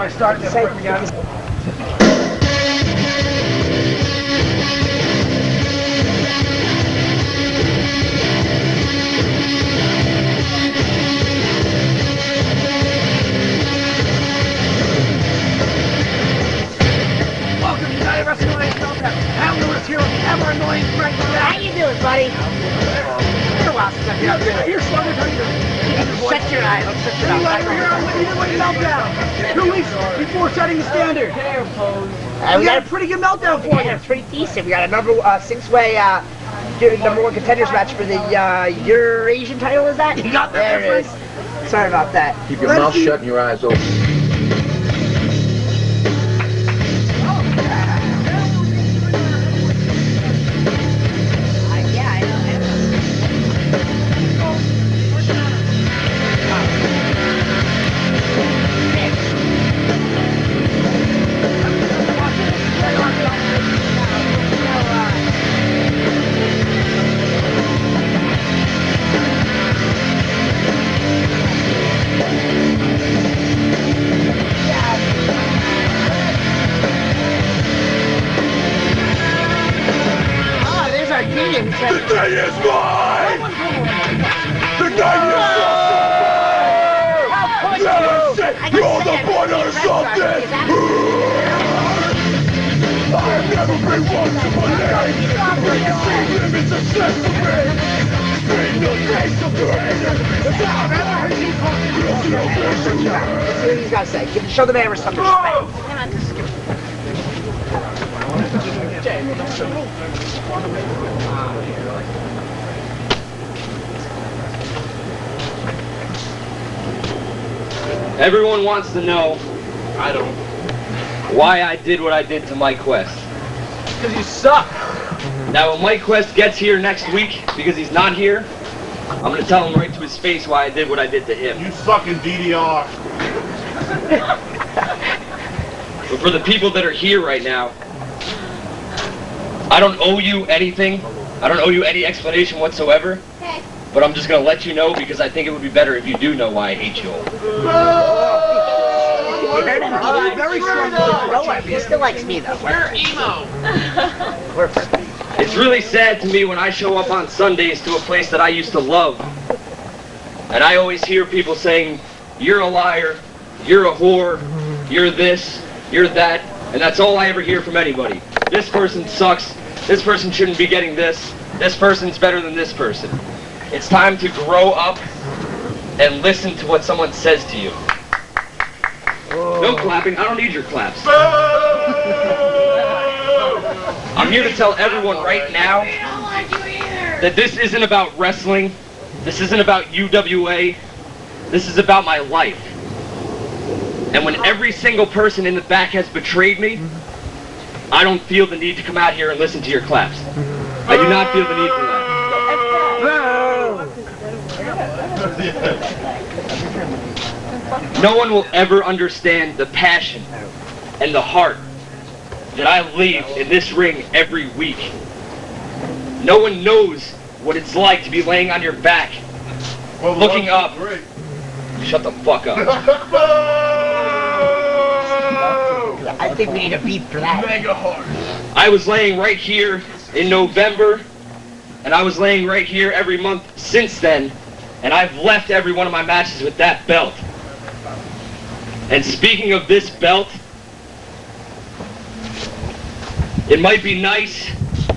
I started to say again. Welcome to United Wrestling Meltdown. I'm Lewis here with ever annoying Frank. How you doing, buddy? Been a while since I've been here. Here's Slugger. How you doing? Shut your eyes. Shut your eyes. We're here on United Meltdown. 2 weeks before setting the standard. We got a pretty good meltdown for you. Yeah, it's pretty decent. We got a number six-way number one contenders match for the Eurasian title. Is that? You got that, there it is. Sorry about that. Keep your mouth shut and your eyes open. The day is mine! The day is mine! Let us say you're the point of something! I've never been one to believe we can see limits of separate. Bring the taste of greater. Let's see what he's got to say. Show the man some respect. Everyone wants to know, I don't, why I did what I did to Mike Quest. Because you suck. Now when Mike Quest gets here next week, because he's not here, I'm going to tell him right to his face why I did what I did to him. You fucking DDR. But for the people that are here right now, I don't owe you anything. I don't owe you any explanation whatsoever. But I'm just going to let you know because I think it would be better if you do know why I hate you all. Very strong. He still likes me though. You're emo. It's really sad to me when I show up on Sundays to a place that I used to love. And I always hear people saying, you're a liar, you're a whore, you're this, you're that. And that's all I ever hear from anybody. This person sucks. This person shouldn't be getting this. This person's better than this person. It's time to grow up and listen to what someone says to you. No clapping. I don't need your claps. I'm here to tell everyone right now that this isn't about wrestling. This isn't about UWA. This is about my life. And when every single person in the back has betrayed me, I don't feel the need to come out here and listen to your claps. I do not feel the need for that. No one will ever understand the passion and the heart that I leave in this ring every week. No one knows what it's like to be laying on your back, looking up. Shut the fuck up. I think we need a beat for that. Mega hard. I was laying right here in November, and I was laying right here every month since then, and I've left every one of my matches with that belt. And speaking of this belt, it might be nice,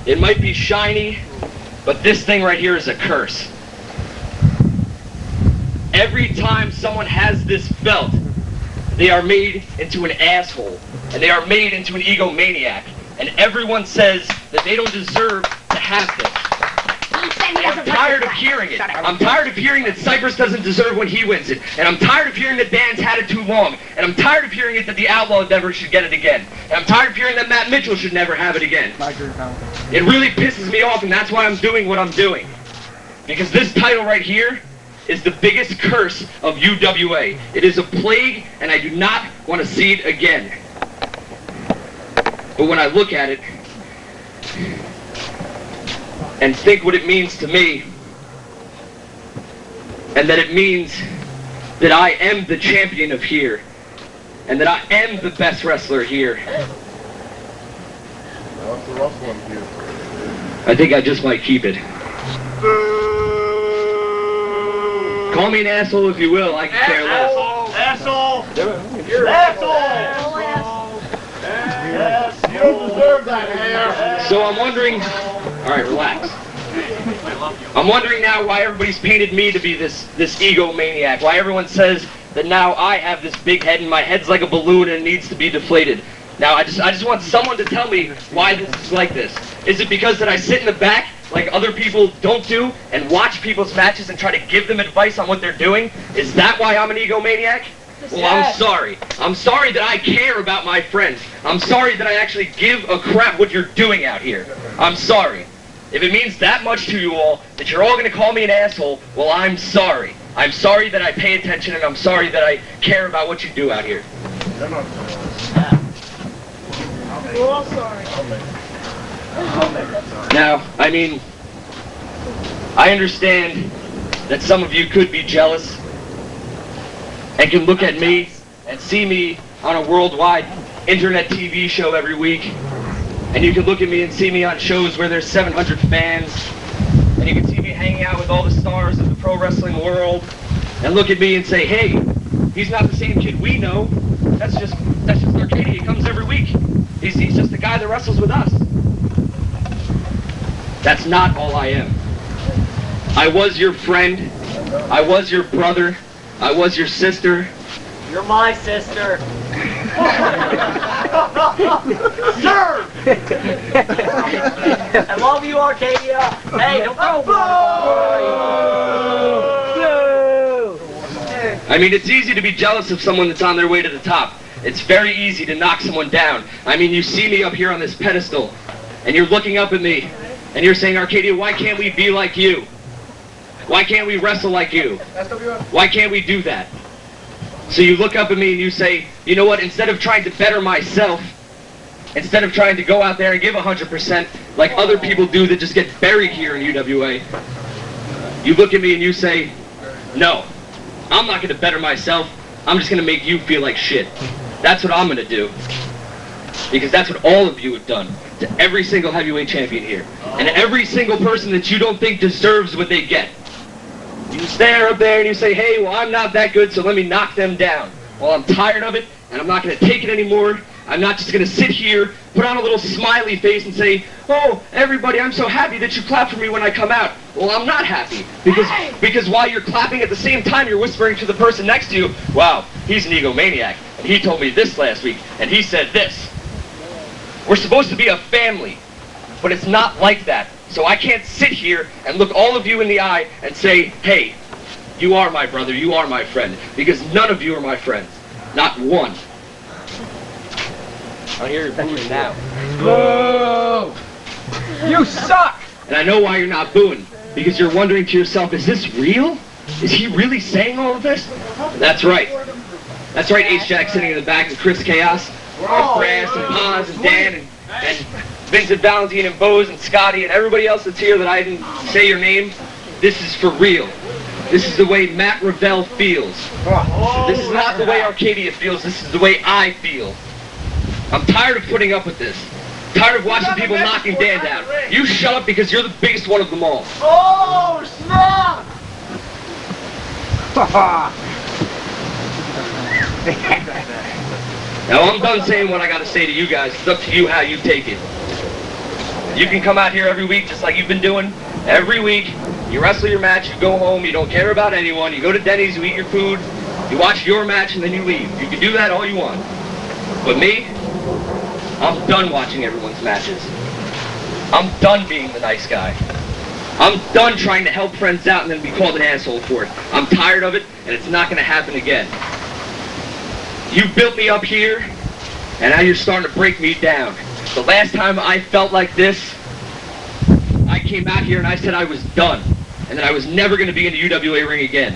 it might be shiny, but this thing right here is a curse. Every time someone has this belt, they are made into an asshole, and they are made into an egomaniac, and everyone says that they don't deserve to have this. I'm tired of hearing it. I'm tired of hearing that Cypress doesn't deserve when he wins it. And I'm tired of hearing that Dan's had it too long. And I'm tired of hearing it that the Outlaw never should get it again. And I'm tired of hearing that Matt Mitchell should never have it again. It really pisses me off, and that's why I'm doing what I'm doing. Because this title right here is the biggest curse of UWA. It is a plague, and I do not want to see it again. But when I look at it, and think what it means to me, and that it means that I am the champion of here, and that I am the best wrestler here. I think I just might keep it. Call me an asshole if you will, I can care less. Asshole! You're an asshole! Yes, you don't deserve that hair! So I'm wondering, alright, relax. I'm wondering now why everybody's painted me to be this egomaniac, why everyone says that now I have this big head and my head's like a balloon and it needs to be deflated. Now I just want someone to tell me why this is like this. Is it because that I sit in the back like other people don't do and watch people's matches and try to give them advice on what they're doing? Is that why I'm an egomaniac? Well, I'm sorry. I'm sorry that I care about my friends. I'm sorry that I actually give a crap what you're doing out here. I'm sorry. If it means that much to you all, that you're all going to call me an asshole, well, I'm sorry. I'm sorry that I pay attention, and I'm sorry that I care about what you do out here. We're all sorry. Now, I mean, I understand that some of you could be jealous and can look at me and see me on a worldwide internet TV show every week. And you can look at me and see me on shows where there's 700 fans. And you can see me hanging out with all the stars of the pro wrestling world. And look at me and say, hey, he's not the same kid we know. That's just Arcadia. He comes every week. He's just the guy that wrestles with us. That's not all I am. I was your friend. I was your brother. I was your sister. You're my sister. Serve! I love you, Arcadia. Hey, don't throw I mean, it's easy to be jealous of someone that's on their way to the top. It's very easy to knock someone down. I mean, you see me up here on this pedestal, and you're looking up at me, and you're saying, Arcadia, why can't we be like you? Why can't we wrestle like you? Why can't we do that? So you look up at me and you say, you know what, instead of trying to better myself, instead of trying to go out there and give 100% like other people do that just get buried here in UWA, you look at me and you say, no, I'm not going to better myself. I'm just going to make you feel like shit. That's what I'm going to do. Because that's what all of you have done to every single heavyweight champion here. And every single person that you don't think deserves what they get. You stand up there and you say, hey, well, I'm not that good, so let me knock them down. Well, I'm tired of it, and I'm not going to take it anymore. I'm not just going to sit here, put on a little smiley face and say, oh, everybody, I'm so happy that you clap for me when I come out. Well, I'm not happy. Because while you're clapping at the same time, you're whispering to the person next to you, wow, he's an egomaniac, and he told me this last week, and he said this. We're supposed to be a family, but it's not like that. So I can't sit here and look all of you in the eye and say, hey, you are my brother, you are my friend, because none of you are my friends. Not one. I hear you're booing now. Boo! You suck! And I know why you're not booing, because you're wondering to yourself, is this real? Is he really saying all of this? That's right. That's right, H-Jack sitting in the back and Chris Chaos, and Brass and Paz and Dan and Vincent Valentine and Bose and Scotty and everybody else that's here that I didn't say your name. This is for real. This is the way Matt Revell feels. This is not the way Arcadia feels. This is the way I feel. I'm tired of putting up with this. Tired of watching people knocking Dan down. You shut up because you're the biggest one of them all. Oh, snap! Now I'm done saying what I got to say to you guys. It's up to you how you take it. You can come out here every week just like you've been doing. Every week, you wrestle your match, you go home, you don't care about anyone, you go to Denny's, you eat your food, you watch your match, and then you leave. You can do that all you want. But me, I'm done watching everyone's matches. I'm done being the nice guy. I'm done trying to help friends out and then be called an asshole for it. I'm tired of it, and it's not going to happen again. You built me up here, and now you're starting to break me down. The last time I felt like this, I came out here and I said I was done, and that I was never going to be in the UWA ring again.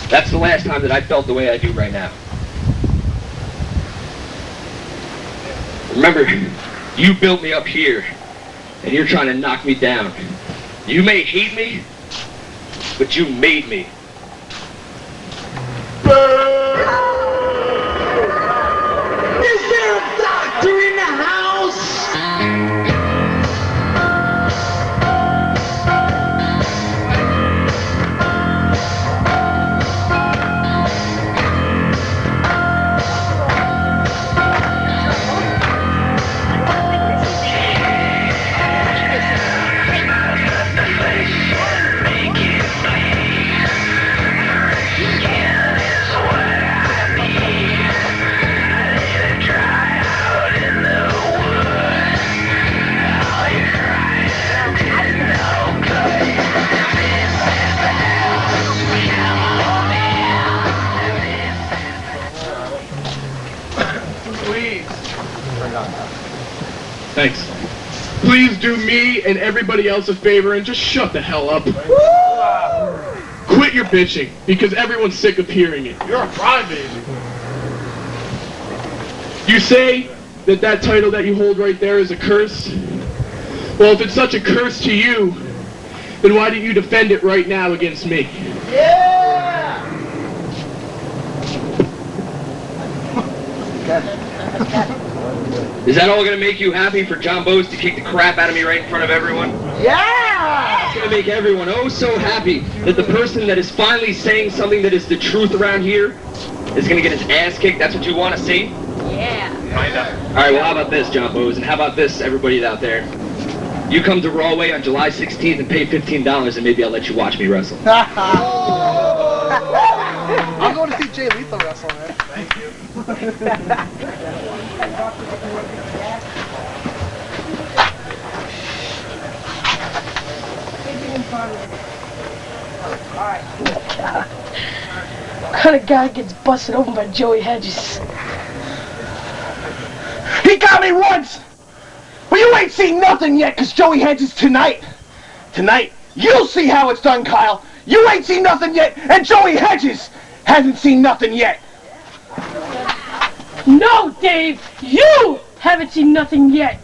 That's the last time that I felt the way I do right now. Remember, you built me up here, and you're trying to knock me down. You may hate me, but you made me. Thanks. Please do me and everybody else a favor and just shut the hell up. Quit your bitching, because everyone's sick of hearing it. You're a crybaby. You say that that title that you hold right there is a curse? Well, if it's such a curse to you, then why don't you defend it right now against me? Yeah! Is that all going to make you happy for John Bose to kick the crap out of me right in front of everyone? Yeah! It's going to make everyone oh so happy that the person that is finally saying something that is the truth around here is going to get his ass kicked. That's what you want to see? Yeah. All right, well, how about this, John Bose? And how about this, everybody out there? You come to Rawway on July 16th and pay $15, and maybe I'll let you watch me wrestle. I'm going to see Jay Lethal wrestle, man. Thank you. What kind of guy gets busted open by Joey Hedges? He got me once! But you ain't seen nothing yet, cause Joey Hedges tonight. Tonight, you'll see how it's done, Kyle. You ain't seen nothing yet, and Joey Hedges hasn't seen nothing yet. No, Dave! You haven't seen nothing yet!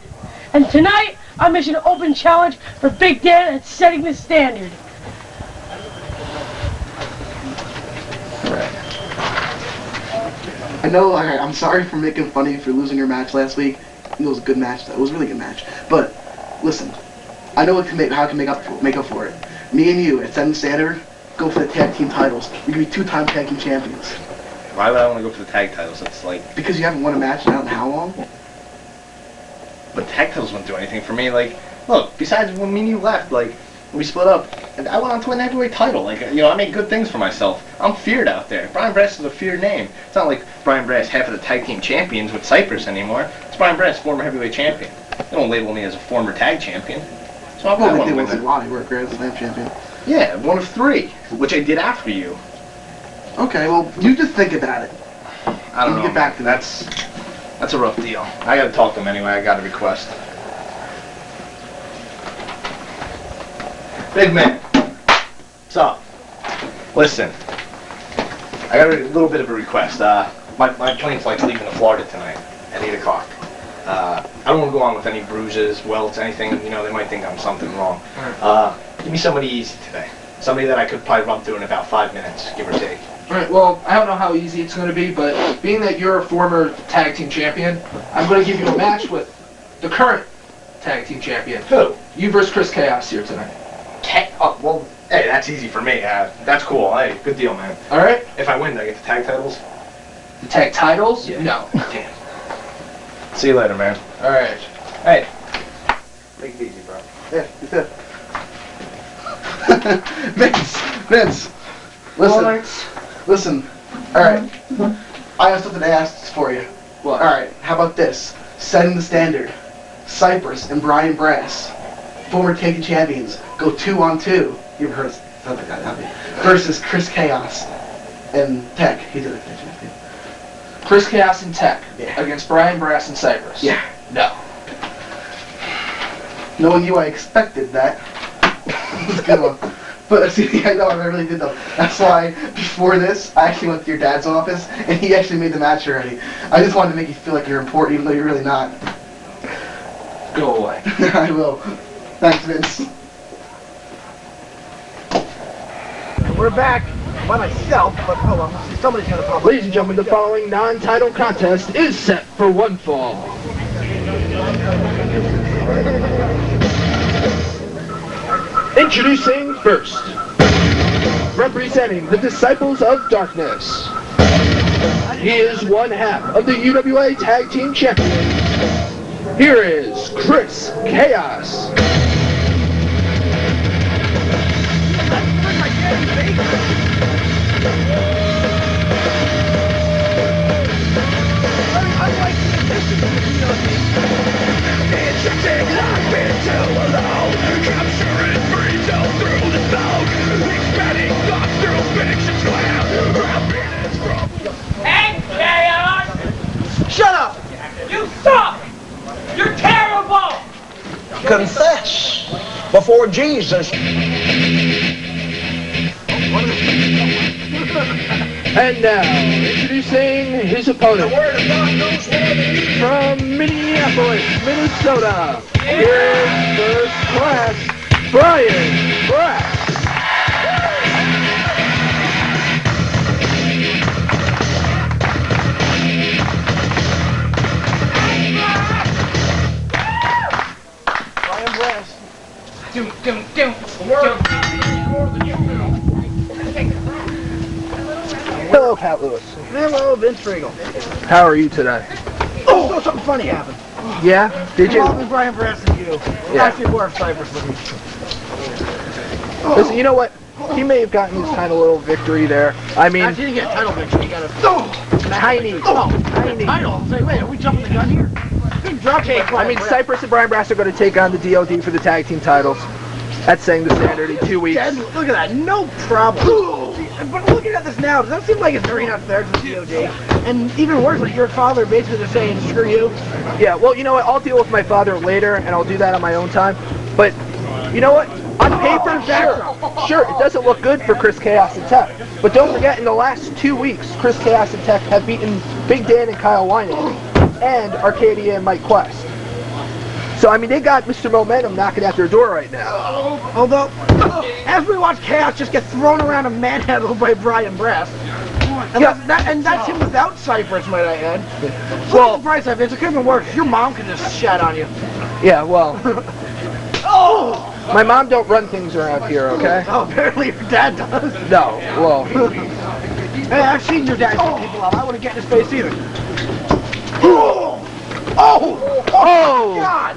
And tonight, I'm issuing an open challenge for Big Dan at setting the standard. I know, I'm sorry for making fun of you for losing your match last week. It was a good match, though. It was a really good match. But, listen, I know how I can make up for it. Me and you, at Setting Standard, go for the tag team titles. We can be 2-time tag team champions. Why would I want to go for the tag titles? It's like... Because you haven't won a match in I don't know how long. But tag titles wouldn't do anything for me. Like, look, besides when me and you left, like, we split up, and I went on to win the heavyweight title. Like, you know, I made good things for myself. I'm feared out there. Brian Brass is a feared name. It's not like Brian Brass, half of the tag team champions with Cypress anymore. It's Brian Brass, former heavyweight champion. They don't label me as a former tag champion. So I'm Well, they did once while you were a Grand Slam champion. Yeah, 1 of 3, which I did after you. Okay, well, you just think about it. I don't know. Get back to me. That's a rough deal. I gotta talk to him anyway. I got a request. Big man. What's up? Listen. I got a little bit of a request. My plane flight's leaving to Florida tonight at 8 o'clock. I don't want to go on with any bruises, welts, anything. You know, they might think I'm something wrong. Give me somebody easy today. Somebody that I could probably run through in about 5 minutes, give or take. Alright, well, I don't know how easy it's going to be, but being that you're a former tag team champion, I'm going to give you a match with the current tag team champion. Who? You versus Chris Chaos here tonight. Oh, well, hey, that's easy for me. That's cool. Hey, good deal, man. Alright? If I win, do I get the tag titles? The tag titles? Yeah. No. Damn. See you later, man. Alright. Hey. Take it easy, bro. Yeah, you said. Vince, listen. All right, I have something to ask for you. What? All right, how about this? Setting the Standard. Cypress and Brian Brass, former tag team champions, go 2-on-2. You ever heard of something like that, haven't you? Versus Chris Chaos and Tech. He's a tag champion. Chris Chaos and Tech Yeah. against Brian Brass and Cypress. Yeah. No. Knowing you, I expected that. It's a good one. But see, I know I really did though. That's why before this, I actually went to your dad's office, and he actually made the match already. I just wanted to make you feel like you're important, even though you're really not. Go away. I will. Thanks, Vince. We're back by myself, but hold on. Somebody's gonna pop. Ladies and gentlemen, the following non-title contest is set for one fall. Introducing first, representing the Disciples of Darkness. He is one half of the UWA Tag Team Champions. Here is Chris Chaos. Hey, Chaos! Shut up! You suck! You're terrible! confess before Jesus. And now, introducing his opponent from Minneapolis, Minnesota. Here's first class, Brian Brass. Brian Brass. Hello, Pat Lewis. Hello, Vince Regal. How are you today? Oh, something funny happened. Yeah? Did you? Involving Brian Brass and you. Yeah. Actually, more of Cypress with me. Listen, you know what? He may have gotten his kind of little victory there. I mean, Actually, he didn't get a title victory. He got a tiny. tiny title. Say, wait, are we jumping the gun here? Good drop kick. I mean, Cypress and Brian Brass are going to take on the DOD for the tag team titles. That's saying the standard in 2 weeks. Dad, look at that, no problem. But looking at this now, does that seem like it's very not fair to the DOD? And even worse, like your father basically just saying, screw you. Yeah, well, you know what? I'll deal with my father later, and I'll do that on my own time. But, you know what? On paper, sure, it doesn't look good for Chris Chaos and Tech. But don't forget, in the last 2 weeks, Chris Chaos and Tech have beaten Big Dan and Kyle Wynick, and Arcadia and Mike Quest. So, I mean, they got Mr. Momentum knocking at their door right now. Although, as we watch Chaos just get thrown around and manhandled by Brian Brass, and, that's him without Cypress, might I add. Well, the price of it, it could have been worse. Your mom could just shat on you. Yeah, well, my mom don't run things around here, okay? Oh, apparently your dad does. No, well. Hey, I've seen your dad beat people up. I wouldn't get in his face either. Oh! God!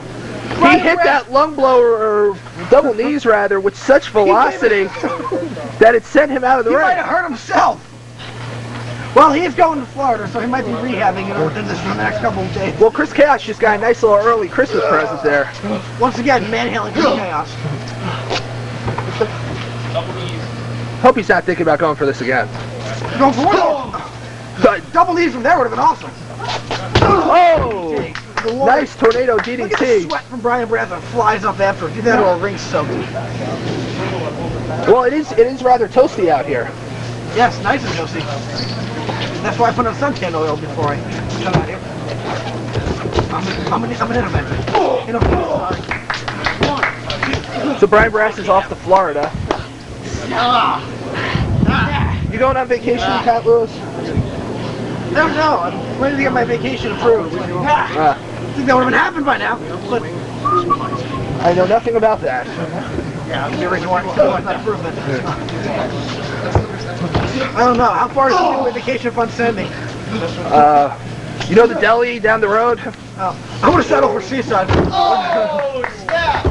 He hit that lung blower, or double knees rather, with such velocity that it sent him out of the ring. He ring. might have hurt himself. Well, he is going to Florida, so he might be rehabbing in the next couple of days. Well, Chris Chaos just got a nice little early Christmas present there. Once again, manhandling Chris Chaos. Hope he's not thinking about going for this again. Going for what? Double knees from there would have been awesome. Oh! Nice tornado DDT. Look at the sweat from Brian Brass that flies up after. Get that all ring soaked. Well, it is rather toasty out here. Yes, nice and toasty. That's why I put on suntan oil before I come out here. I'm an intervention. So Brian Brass is off to Florida. You going on vacation, Pat Lewis? No, I'm ready to get my vacation approved. I think that would have been happened by now. But I know nothing about that. yeah, the reason why it's not approved then. I don't know. How far does the vacation fund send me? You know the deli down the road? Oh, I would have settled for Seaside. Oh, snap!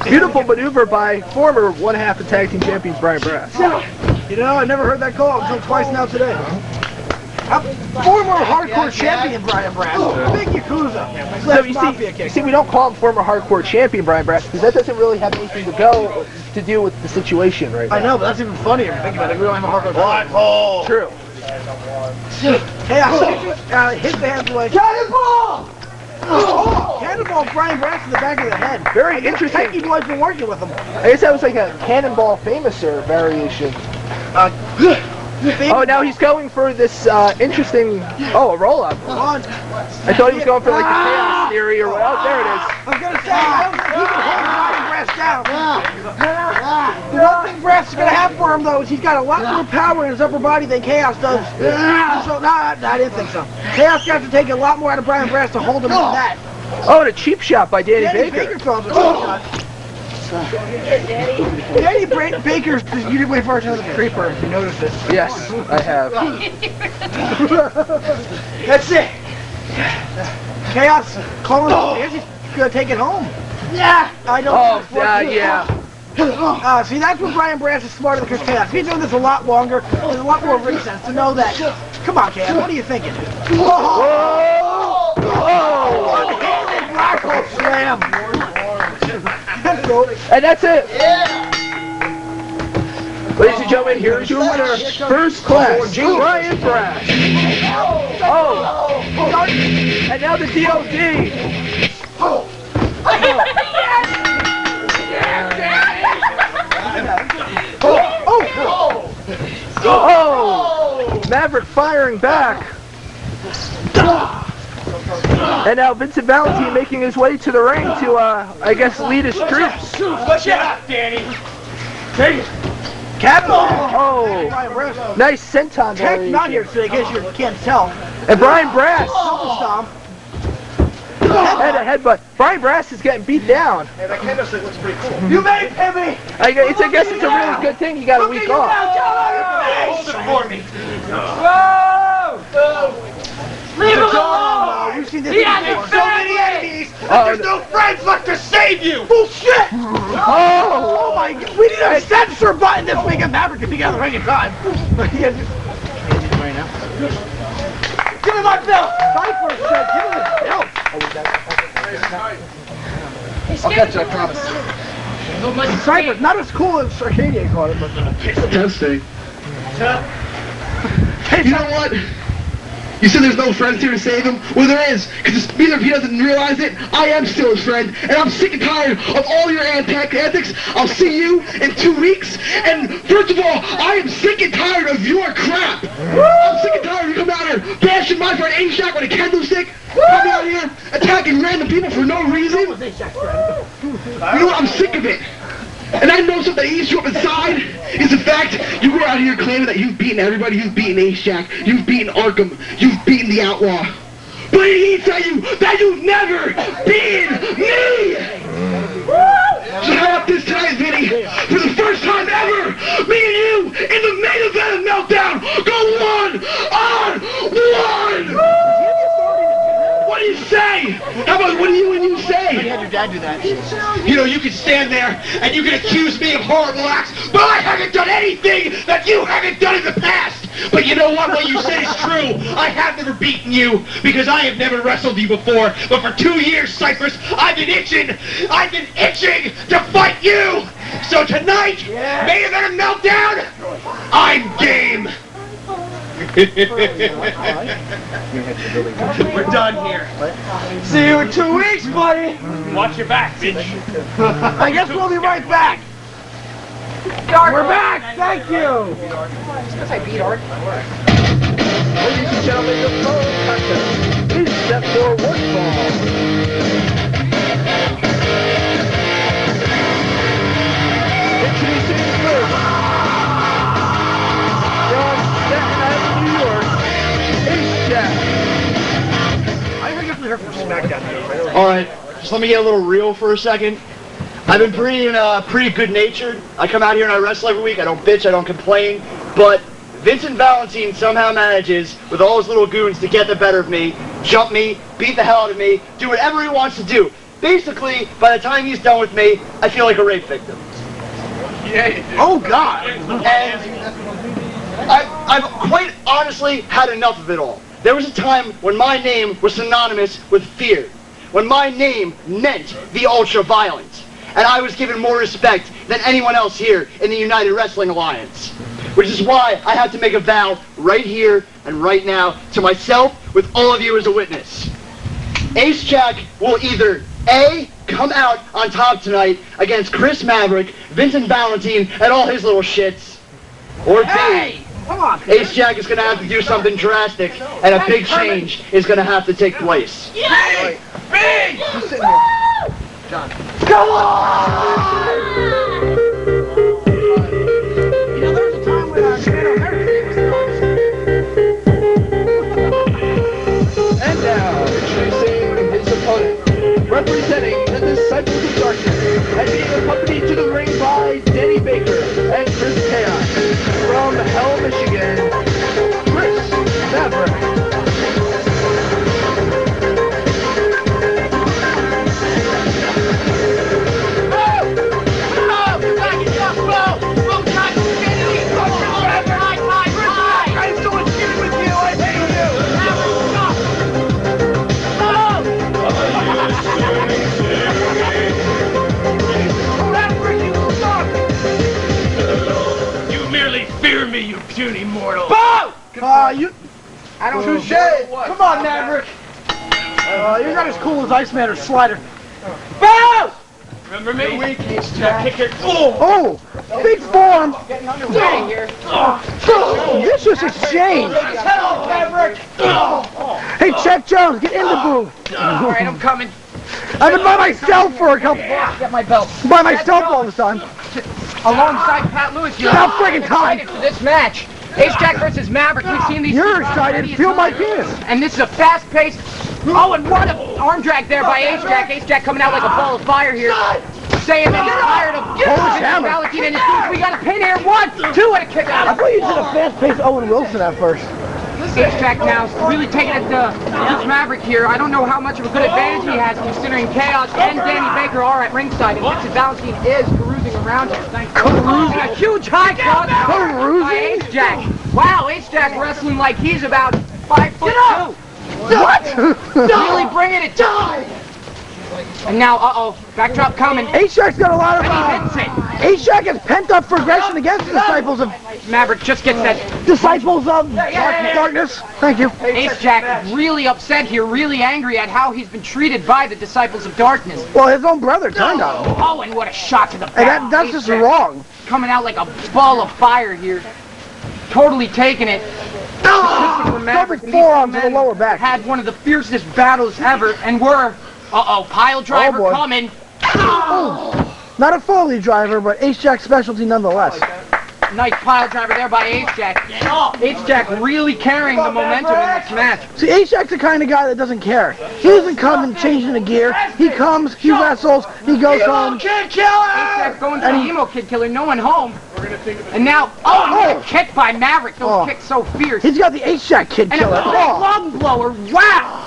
Beautiful maneuver by former one-half the tag team champions Brian Brass. You know, I never heard that call until twice now today. Former hardcore champion Brian Brass. Big Yakuza. So you see, we don't call him former hardcore champion Brian Brass because that doesn't really have anything to do with the situation right now. I know, but that's even funnier if you think about it. We don't have a hardcore. Black hole! True. Hey, hit the head like Cannonball! Oh, Cannonball Brian Brass in the back of the head. Very interesting. Hanky Boy's been working with him. I guess that was like a Cannonball Famouser variation. Oh, now he's going for this interesting. Oh, a roll up. I thought he was going for like the chaos theory or what. Oh, there it is. I was gonna say, I don't think he can hold Brian Brass down. The one thing Brass is gonna have for him though is he's got a lot more power in his upper body than Chaos does. So no, I didn't think so. Chaos got to take a lot more out of Brian Brass to hold him in that. Oh, and a cheap shot by Danny Baker. Fell into the shot. Danny Baker's you did way far to the creeper if you noticed it. Yes, I have. That's it. Chaos calling he's gonna take it home. Yeah. I don't. Oh, yeah. See, that's when Brian Brass is smarter than Chris Chaos. If he's doing this a lot longer, there's a lot more ring sense to know that. Come on, Chaos, what are you thinking? Whoa! Oh! One-handed black hole slam. And that's it. Ladies and gentlemen, here's your winner, first class, Brian Brass. Oh! And now the DOD. Oh! Maverick firing back. And now Vincent Valentine making his way to the ring to, I guess, lead his troops. Push it up, Danny. Take it. Oh! Nice senton Take him out here so I guess you can't tell. And Brian Brass. Stomp. And a headbutt. Brian Brass is getting beat down. Hey, that candlestick looks pretty cool. You made it, me. I guess it's a really good thing he got a week off. Hold it for me. Leave him alone! We've seen this He has before. a So many enemies, and there's no friends left to save you. Bullshit! Oh! Oh my God! We need a censor button this week and Maverick can be out of the ring in time. Give me my belt! Cypher said, give me the belt! I'll catch you, I promise. Cypher, not as cool as Arcadia caught it, but... Testing. Hey, You know what? You said there's no friends here to save him? Well, there is, because either if he doesn't realize it, I am still his friend, and I'm sick and tired of all your antics. I'll see you in 2 weeks, and first of all, I am sick and tired of your crap. I'm sick and tired of you coming out here bashing my friend A-Shack with a candlestick, coming out here attacking random people for no reason. You know what? I'm sick of it. And I know something that eats you up inside is the fact you were out here claiming that you've beaten everybody. You've beaten A-Shack, you've beaten Arkham, you've beaten the Outlaw. But he tell you that you've never beaten me! So how about this tonight, Vinny? For the first time ever, me and you in the main event of Meltdown go 1-on-1! What do you say? How about what do you and you say? You had your dad do that. You know, you can stand there and you can accuse me of horrible acts, but I haven't done anything that you haven't done in the past. But you know what? What you said is true. I have never beaten you because I have never wrestled you before. But for 2 years, Cypress, I've been itching to fight you. So tonight, main event of Meltdown, I'm game. We're done here. See you in 2 weeks, buddy! Watch your back, bitch. I guess we'll be right back! We're back! Thank you! Ladies and gentlemen, the following contest is set for one fall. Introducing first, from Staten Island, New York, Ace-Jack. I guess we heard from SmackDown. Alright, just let me get a little real for a second. I've been pretty good-natured. I come out here and I wrestle every week. I don't bitch, I don't complain. But Vincent Valentine somehow manages, with all his little goons, to get the better of me, jump me, beat the hell out of me, do whatever he wants to do. Basically, by the time he's done with me, I feel like a rape victim. Oh, God! And I've quite honestly had enough of it all. There was a time when my name was synonymous with fear, when my name meant the ultra-violent, and I was given more respect than anyone else here in the United Wrestling Alliance. Which is why I have to make a vow right here and right now to myself with all of you as a witness. Ace-Jack will either A, come out on top tonight against Chris Maverick, Vincent Valentine, and all his little shits, or B, Come on, Ace-Jack is going to have to do something drastic, and a big change is going to have to take place. Big! He's sitting here. John. Come on! You know, there was a time when Tomato American was And now, introducing his opponent, representing the Disciples of Darkness, and being accompanied to the ring by Danny Baker and Chris Chaos. From Hell, Michigan, Chris Maverick. You puny mortal. Bo! You... I don't... Touche! Come on, Maverick! You're not as cool as Iceman or Slider. Bo! Remember me? Oh, big form. This was exchange. Hey, Chet Jones, get in the booth. All right, I'm coming. I've been by myself for a couple. Get my belt. By myself all the time. Alongside Pat Lewis, you're About friggin' time. excited for this match. Ace Jack versus Maverick. We've seen these. You're two guys excited. already. Feel my penis. And this is a fast-paced. Oh, and what an arm drag there by Ace Jack. Ace Jack coming out like a ball of fire here. Saying that he's tired of Polish hammer. Valentin and his dudes. We got a pin here. 1, 2, and a kick I out. thought you did a fast-paced Owen Wilson at first. Ace Jack now really taking it to this Maverick here. I don't know how much of a good advantage he has considering Chaos and Danny Baker are at ringside. And Vincent Valentin is carousing around here. Carousing. A huge high cross by Ace Jack. Wow, Ace Jack wrestling like he's about 5'2". What? Really bringing it down. And now, backdrop coming. Ace Jack's got a lot of. And he hits it. Ace Jack has pent up for aggression against the disciples of Maverick just gets that. disciples of darkness. Thank you. Ace Jack really upset here, really angry at how he's been treated by the disciples of darkness. Well, his own brother turned on him. Oh, and what a shot to the back. And that's Ace just Jack wrong. Coming out like a ball of fire here. Totally taking it. Christopher Maverick and these forearms two to the men lower back. had one of the fiercest battles ever, and we're pile driver boy. coming. Not a Foley driver, but Ace Jack's specialty nonetheless. Nice pile driver there by Ace Jack. Ace Jack really carrying the momentum in this match. See, Ace Jack's the kind of guy that doesn't care. He doesn't come and change into gear. He comes, he wrestles, he goes home. Ace Jack going for the emo kid killer, no one home. And now, another kick by Maverick. Those kicks so fierce. He's got the Ace Jack kid And a killer. big lung blower. Wow!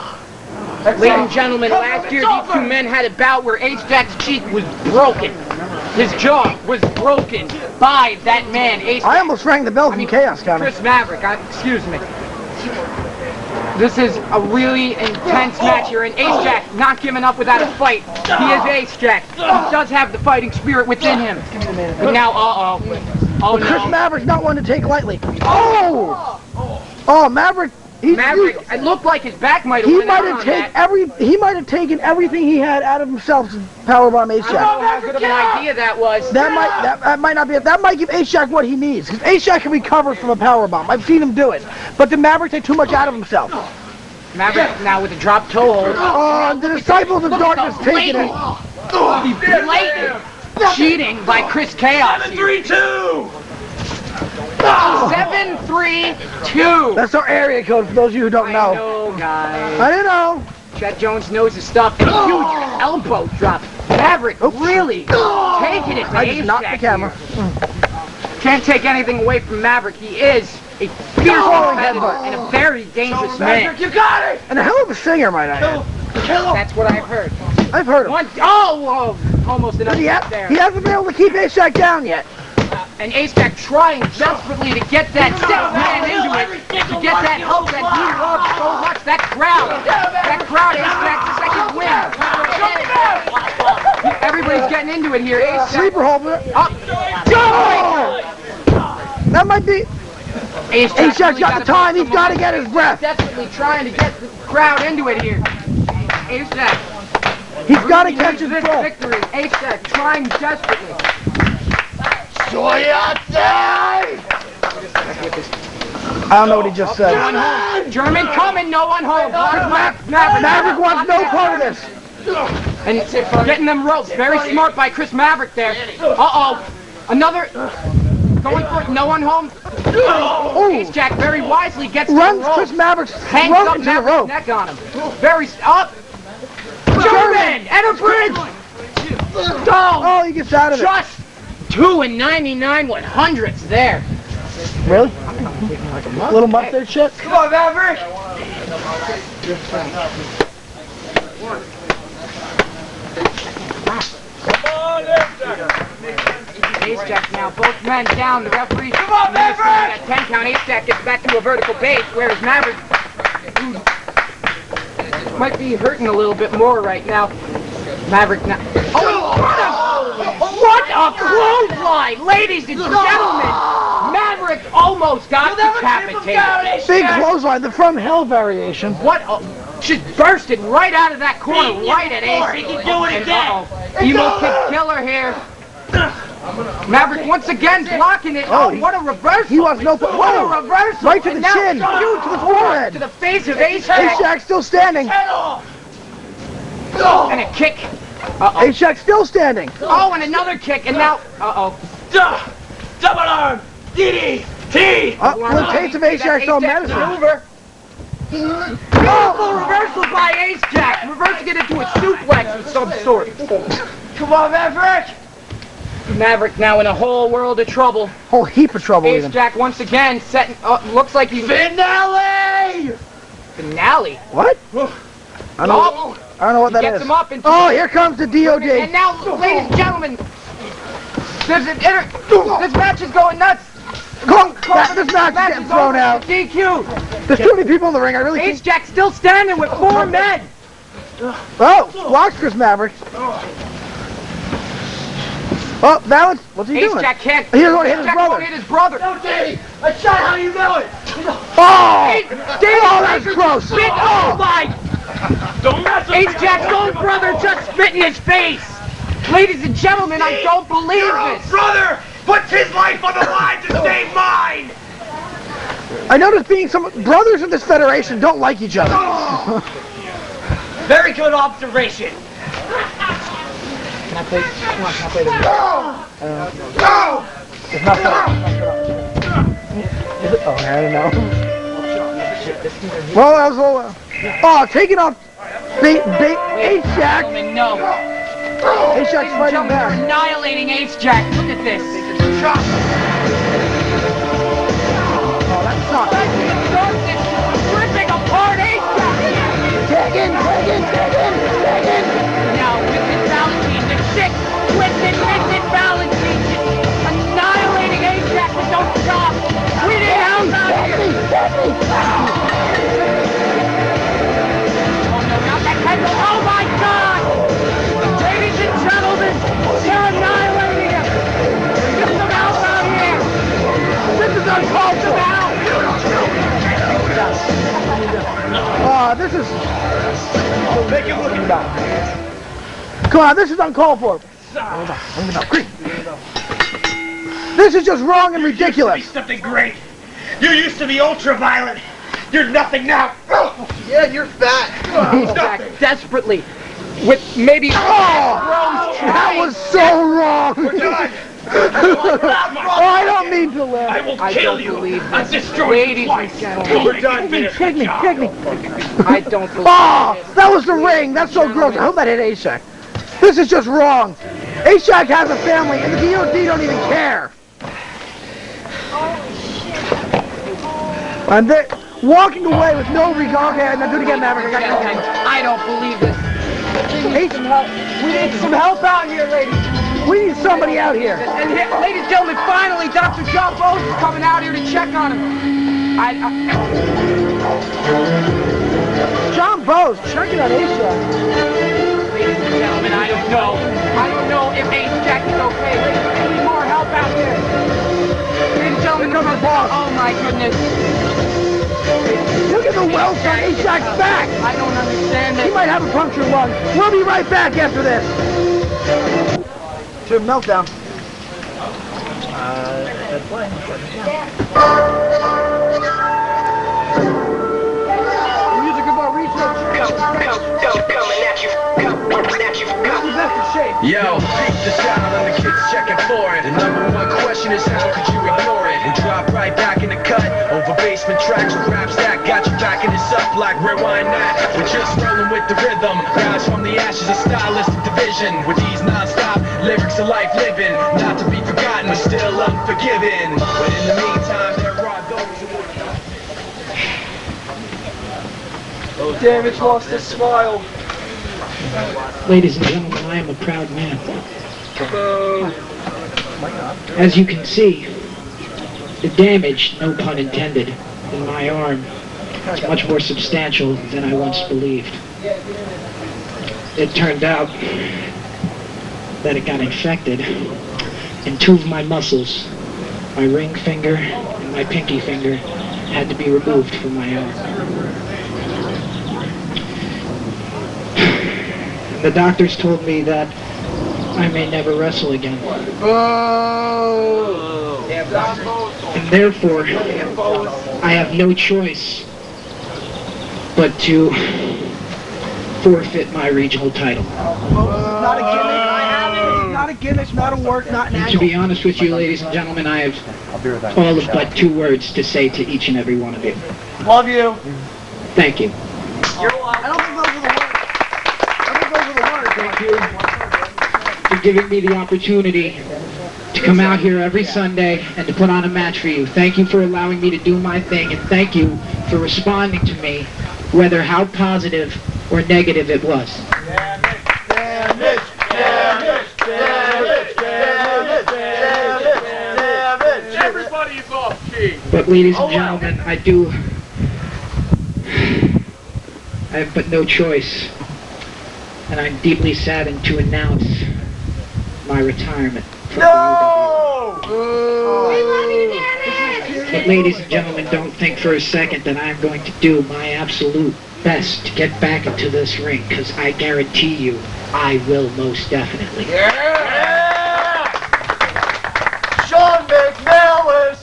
Ladies and gentlemen, last year these two men had a bout where Ace Jack's cheek was broken. His jaw was broken by that man, Ace Jack. I almost rang the bell from Chaos County. Chris Maverick, excuse me. This is a really intense match here, and Ace Jack not giving up without a fight. He is Ace Jack. He does have the fighting spirit within him. But now, oh But Chris no. Maverick's not one to take lightly. Oh, Maverick. Maverick, it looked like his back might have He went might out have on that. He might have taken everything he had out of himself to powerbomb Ace I don't know Jack. how good of an idea that was. That might not be it. That might give Ace Jack what he needs. Because Ace Jack can recover from a powerbomb. I've seen him do it. But the Maverick take too much out of himself. Maverick now with a drop toe hold. Oh, the disciples of darkness taking it. Blatant cheating by Chris Chaos. 7-3-2. 7-3-2. That's our area code for those of you who don't know. I know, guys. I don't know. Chet Jones knows his stuff. And a huge elbow drop. Maverick really taking it to I Ace just knocked the Jack camera. here. Can't take anything away from Maverick. He is a fierce competitor and a very dangerous man. You got it. And a hell of a singer, might I add. That's what I've heard. I've heard him. Almost another He hit there. hasn't been able to keep Ace Jack down yet. And Ace Jack trying desperately to get that sixth man into it, to get that help that he loves so much. That crowd, Ace Jack's second win. Everybody's getting into it here. Ace Jack. Sleeper hold. That might be. Ace Jack's really got the time. He's got to get his breath. Desperately trying to get the crowd into it here. Ace Jack. He's got to Really catch his needs this breath. victory. Ace Jack trying desperately. I don't know what he just said. German coming, no one home. Maverick wants no part of this. And getting them ropes. Very smart by Chris Maverick there. Another. Going for it, no one home. Ace Jack very wisely gets to the Runs ropes. Chris Maverick's Hangs throat up into the Maverick's rope. neck on him. Very up. German and a bridge. Oh, he gets out of it. Just 2 and 99 100ths there. Really? Little mustard shit? Come on, Maverick. Ace Jack now, both men down. The referee. Come on, Maverick! That 10 count. Ace Jack gets back to a vertical base, whereas Maverick might be hurting a little bit more right now. Maverick now. What a clothesline, ladies and gentlemen! Maverick almost got decapitated. Big clothesline, the from hell variation. What a just bursted right out of that corner, right at Ace. He can do it again. Emo kick killer here. Maverick once again blocking it. Oh, What a reversal. He wants no... What a reversal. Right to the And now chin. huge To the forehead. To the face of Ace-Jack. Ace-Jack still standing. And a kick. Uh-oh. Ace-Jack still standing. Oh, and another kick, and now... Uh-oh. Double arm. DDT. With taste of Ace-Jack's own medicine. Maneuver. Beautiful reversal by Ace-Jack. Reversing it into a suplex of some sort. Come on, Maverick. Maverick now in a whole world of trouble. Whole heap of trouble even. Ace-Jack once again setting... looks like he's... Finale! Finale? What? I don't know what that gets is. him up into Here comes the DOD. And now, ladies and gentlemen, this match is going nuts. This match is getting thrown out. DQ. There's too many people in the ring. I really think... Ace-Jack still standing with 4 men. Oh, watch Chris Maverick. Oh, that was... What's he doing? Ace-Jack can't... He doesn't want to hit his Ace-Jack brother. won't hit his brother. No, Danny. I shot how you know it. That's gross. Spit, oh my! Ace-Jack's own brother just spit in his face. Ladies and gentlemen, I don't believe this. Brother puts his life on the line to save mine. I noticed brothers in this federation don't like each other. Very good observation. Can I play the It's not I don't know. Well, that was all... taking off... Ace-Jack. No. Ace-Jack's fighting back. They're annihilating Ace-Jack. Look at this. That's not... Ripping apart Ace-Jack. Tag in. Now, Wicked Valentine, the sick, twisted, Wicked Valentine, just annihilating Ace-Jack, but don't stop. We need help out here. Oh no, not that kind of... Oh my God! Ladies and gentlemen, they're annihilating him. Get some help out here. This is uncalled for now. This is... Make him look back. Come on, this is uncalled for. This is just wrong and ridiculous. You used to be something great. You used to be ultra-violent. You're nothing now. Yeah, you're fat. Ace-Jack desperately, with maybe... That was so wrong. We're done. I don't mean to laugh. I will kill you. I'll destroy you twice. We're done. Kick me. I don't believe That was the ring. That's so gross. I hope that hit Ace-Jack. This is just wrong. Ace-Jack has a family, and the DOD don't even care. And they're walking away with no regard. Okay, now do it again, Maverick. I don't believe this. We need some help out here, ladies. We need somebody out here. And here, ladies and gentlemen, finally, Dr. John Bose is coming out here to check on him. John Bose checking on Ace-Jack. Ladies and gentlemen, I don't know. I don't know if Ace-Jack is okay. Ladies, we need more help out here. Ladies and gentlemen, come on, boss. Oh my goodness. Look at the welts on Ace-Jack's back. I don't understand this. He might have a punctured lung. We'll be right back after this. To Meltdown. Music about research. Yo, the sound and the kids checking for it. The #1 question is how could you ignore it? And drop right back in the cut over basement tracks with raps that got you backing this up like rewind that. We're just rolling with the rhythm. Guys from the ashes of stylistic division. With these non-stop lyrics of life living, not to be forgotten, but still unforgiven. But in the meantime, there are those who... Damage lost his smile. Ladies and gentlemen, I am a proud man. As you can see, the damage, no pun intended, in my arm is much more substantial than I once believed. It turned out that it got infected, and 2 of my muscles, my ring finger and my pinky finger, had to be removed from my arm. The doctors told me that I may never wrestle again. And therefore, I have no choice but to forfeit my regional title. Not a gimmick. Not a gimmick, not a work, not an And to angle. be honest with you, ladies and gentlemen, I have all of but 2 words to say to each and every one of you. Love you. Thank you. I don't think those are the words. I think those are the words. Thank you for giving me the opportunity to come out here every Sunday and to put on a match for you. Thank you for allowing me to do my thing, and thank you for responding to me, whether how positive or negative it was. Everybody's off key. But ladies and gentlemen, I have but no choice, and I'm deeply saddened to announce my retirement from the UWA. But ladies and gentlemen, don't think for a second that I'm going to do my absolute best to get back into this ring, because I guarantee you, I will most definitely. Sean McNellis!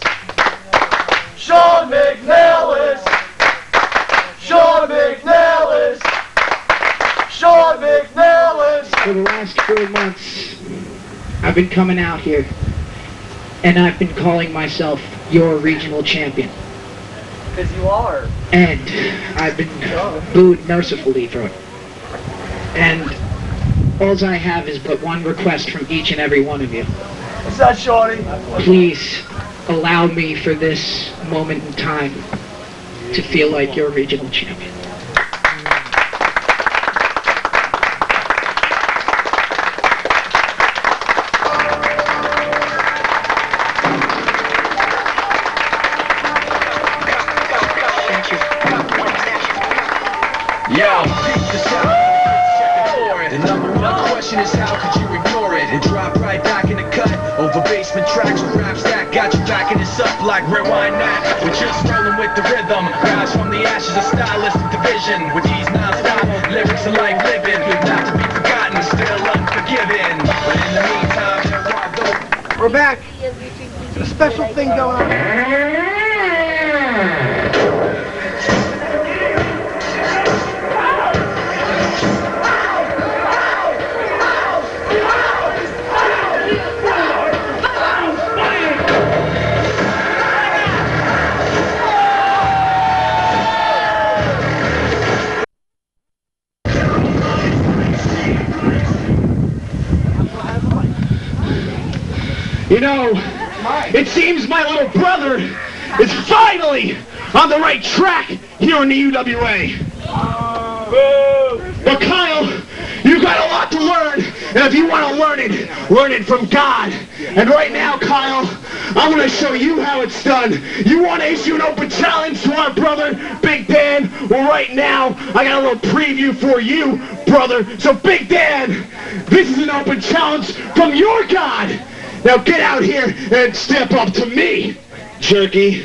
Sean McNellis! Sean McNellis! Sean McNellis! For the last 4 months, I've been coming out here, and I've been calling myself your regional champion. Because you are. And I've been booed mercifully for it. And all I have is but one request from each and every one of you. What's that, Shorty? Please allow me for this moment in time to feel like your regional champion. Yo, the sound, second floor. The number one question is how could you ignore it? And drop right back in the cut over basement tracks with raps that got you backing this up like rewind that. We're just rolling with the rhythm. Guys from the ashes of stylistic division with these non-stop lyrics of life living, not to be forgotten, still unforgiven. But in the meantime, there are those. We're back. There's a special thing going on. You know, it seems my little brother is finally on the right track here in the UWA. But Kyle, you got a lot to learn, and if you want to learn it from God. And right now, Kyle, I'm going to show you how it's done. You want to issue an open challenge to our brother, Big Dan? Well, right now, I got a little preview for you, brother. So, Big Dan, this is an open challenge from your God. Now get out here and step up to me, jerky.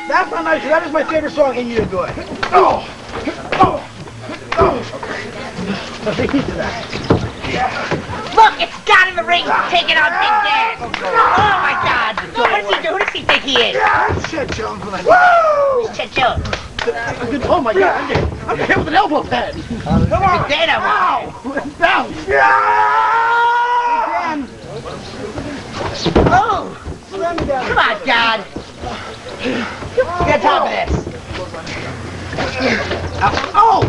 That's not nice. That is my favorite song in UWA. Look, it's God in the ring taking on Big Dan. Oh my God! What does he do? Who does he think he is? Chet Jones. Who's Chet Jones? Oh my God! I'm hit with an elbow pad. Come on, Big Dan, Ow! Down. Oh! Come on, God! Get top of this. Oh!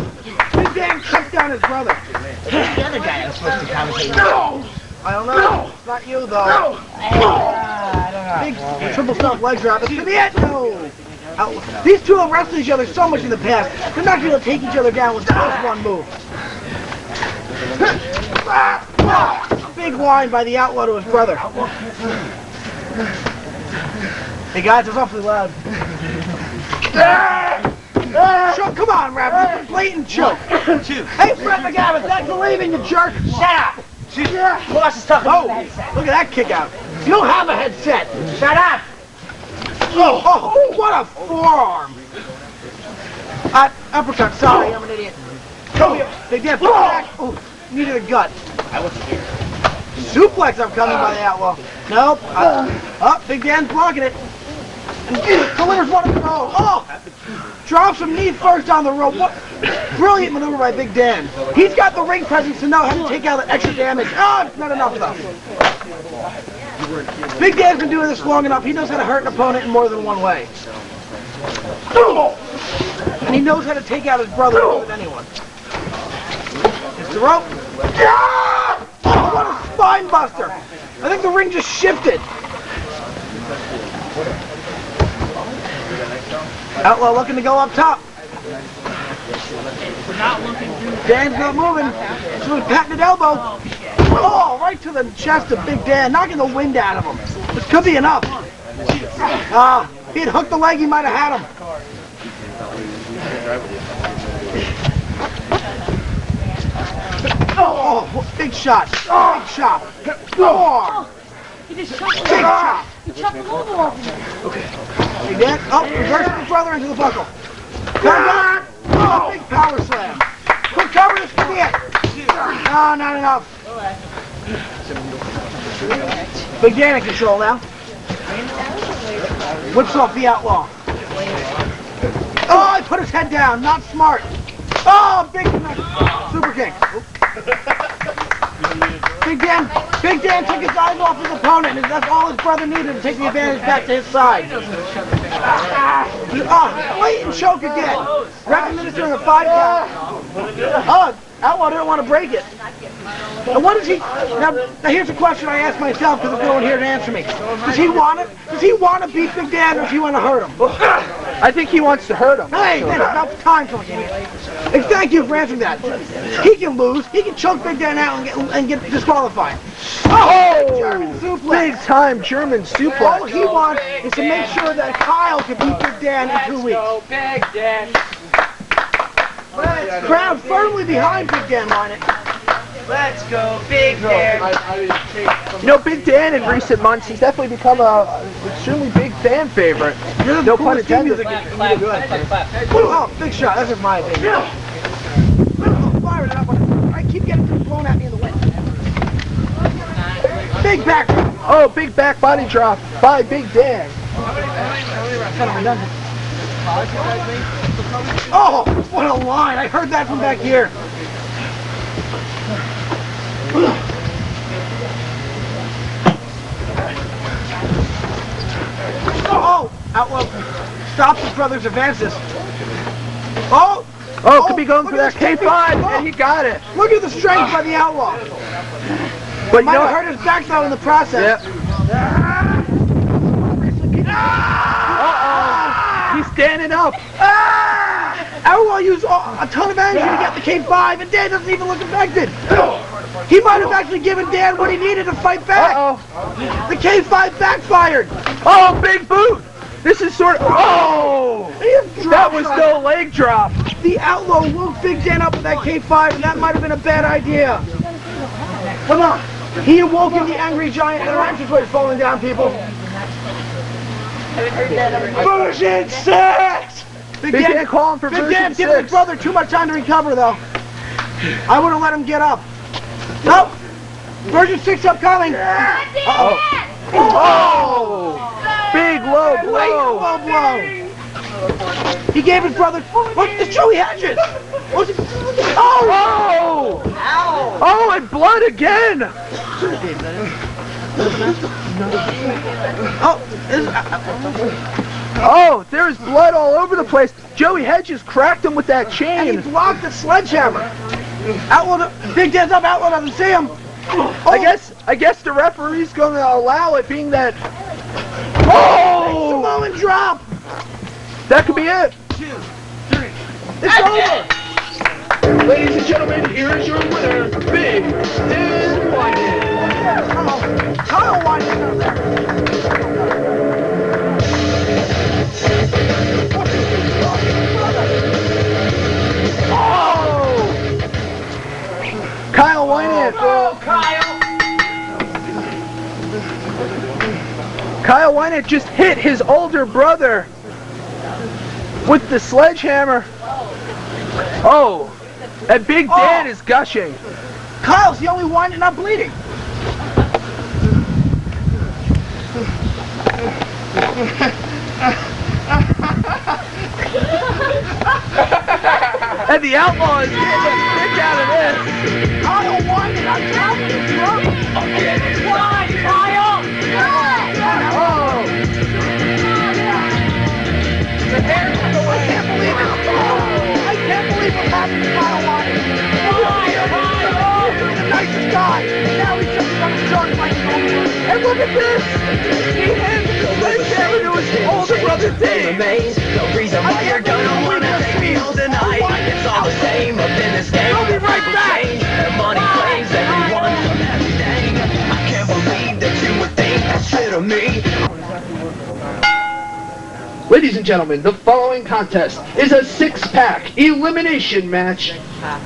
Big Dan took down his brother. Who's the other guy I'm supposed to commentate with? No! I don't know. It's not you, though. No! Big triple stomp leg drop. It's gonna be it. No. These two have wrestled each other so much in the past. They're not gonna take each other down with just one move. Big line by the Outlaw to his brother. Hey guys, it's awfully loud. Choke, come on, Rapper. Blatant choke. Hey, Fred McGavin, thanks for leaving, you jerk. Shut up. Boss is talking about the headset. Look at that kick out. You don't have a headset. Shut up. Oh, what a forearm. Uppercut, sorry, I'm an idiot. Big Dan, pull back. Oh, needed a gut. I wasn't here. Suplex upcoming by the Outlaw. Nope. Big Dan's blocking it. Delivers one of the row. Oh! Drops him knee first on the rope. What brilliant maneuver by Big Dan. He's got the ring presence to know how to take out the extra damage. Oh, it's not enough though. Big Dan's been doing this long enough. He knows how to hurt an opponent in more than one way. And he knows how to take out his brother more than anyone. It's the rope. Oh, what a spine buster. I think the ring just shifted. Outlaw looking to go up top. Dan's not moving. So he's patented elbow. Oh, right to the chest of Big Dan, knocking the wind out of him. This could be enough. If he had hooked the leg, he might have had him. Oh, big shot. Big shot. Oh. He just chopped Big shot. He chopped the elbow off him. Okay. Big Dan. Oh, reverses his brother into the buckle. Cover. Oh, big power slam. Quick cover, this could be it. No, not enough. Big Dan in control now. Whips off the Outlaw. Oh, he put his head down. Not smart. Oh, big super kick. Big Dan took his eyes off his opponent, and that's all his brother needed to take the advantage back to his side. Blatant choke again. Ref administering a 5 count. Oh, Outlaw didn't want to break it. And what does he? Now here's a question I ask myself because there's no one here to answer me. Does he want it? Does he want to beat Big Dan, or does he want to hurt him? I think he wants to hurt him. Hey, there's enough time for him. Hey, thank you for answering that. He can lose. He can choke Big Dan out and get disqualified. Oh! German suplex. Big time German suplex. All he wants is to make sure that Kyle can beat Big Dan in 2 weeks. Go Big Dan. Crowd firmly behind Big Dan on it. Let's go, Big Dan. You know, Big Dan in recent months, he's definitely become a extremely big fan favorite. No pun intended. Oh, big shot. That's my opinion. Firing it up. I keep getting blown at me in the wind. Big back. Oh, big back body drop by Big Dan. Kind of redundant. Oh, what a line. I heard that from back here. Oh, Outlaw stops his brother's advances. Oh, could be going for that K5, and he got it. Look at the strength by the Outlaw. But might have hurt his back though in the process. Yep. He's standing up. Outlaw used a ton of energy to get the K5, and Dan doesn't even look affected. He might have actually given Dan what he needed to fight back. The K5 backfired. Oh, big boot. This is sort of... Oh! That was no leg drop. The Outlaw woke Big Dan up with that K5, and that might have been a bad idea. Come on. He awoke in the angry giant. Their entranceway falling down, people. Version 6! Big Dan calling for Big version Dan 6. giving his brother too much time to recover, though. I wouldn't let him get up. Nope. Version 6 upcoming. Uh-oh. Oh! Big low blow. Low blow. He gave his brother... Look, it's Joey Hedges. Oh! Oh, and blood again. Oh, there's blood all over the place. Joey Hedges cracked him with that chain. And he blocked the sledgehammer. Outlaw, Big Dan's up. Outlaw doesn't see him. I guess the referee's going to allow it, being that Oh! Samoan drop. That could be it. 2, 3. It's over. Ladies and gentlemen, here is your winner, Big Dan Whiting. Kyle Whiting out there. Oh! Kyle Whiting. Oh, Kyle! Kyle Whiting just hit his older brother with the sledgehammer. Oh, and Big Dan is gushing. Kyle's the only one not bleeding. And the Outlaw is getting a kick out of this. Kyle Whiting, I'm telling you, drunk. Why, Kyle? Oh! The hair is going. I can't believe it. I can't believe what happened to Kyle Whiting. He's the nicest guy. Now he's just gonna start like And look at this! He hands the sledgehammer to his older brother Dave. No reason why you're gonna wanna take me home tonight. It's all the same up in this game. I'll be right People back. change, and money claims everyone from everything. I can't believe that you would think that shit of me. Ladies and gentlemen, the following contest is a six-pack elimination match,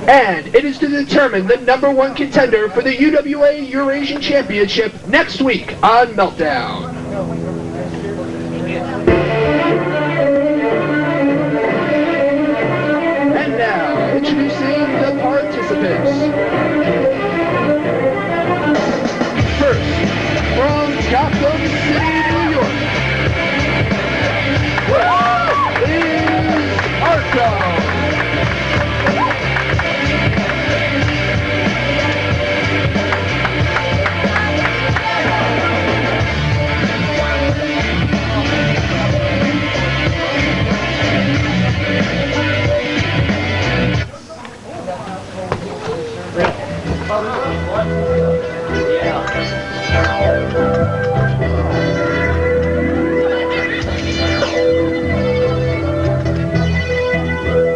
and it is to determine the #1 contender for the UWA Eurasian Championship next week on Meltdown. And now, introducing the participants. First, from Gotham City, New York, is Arco.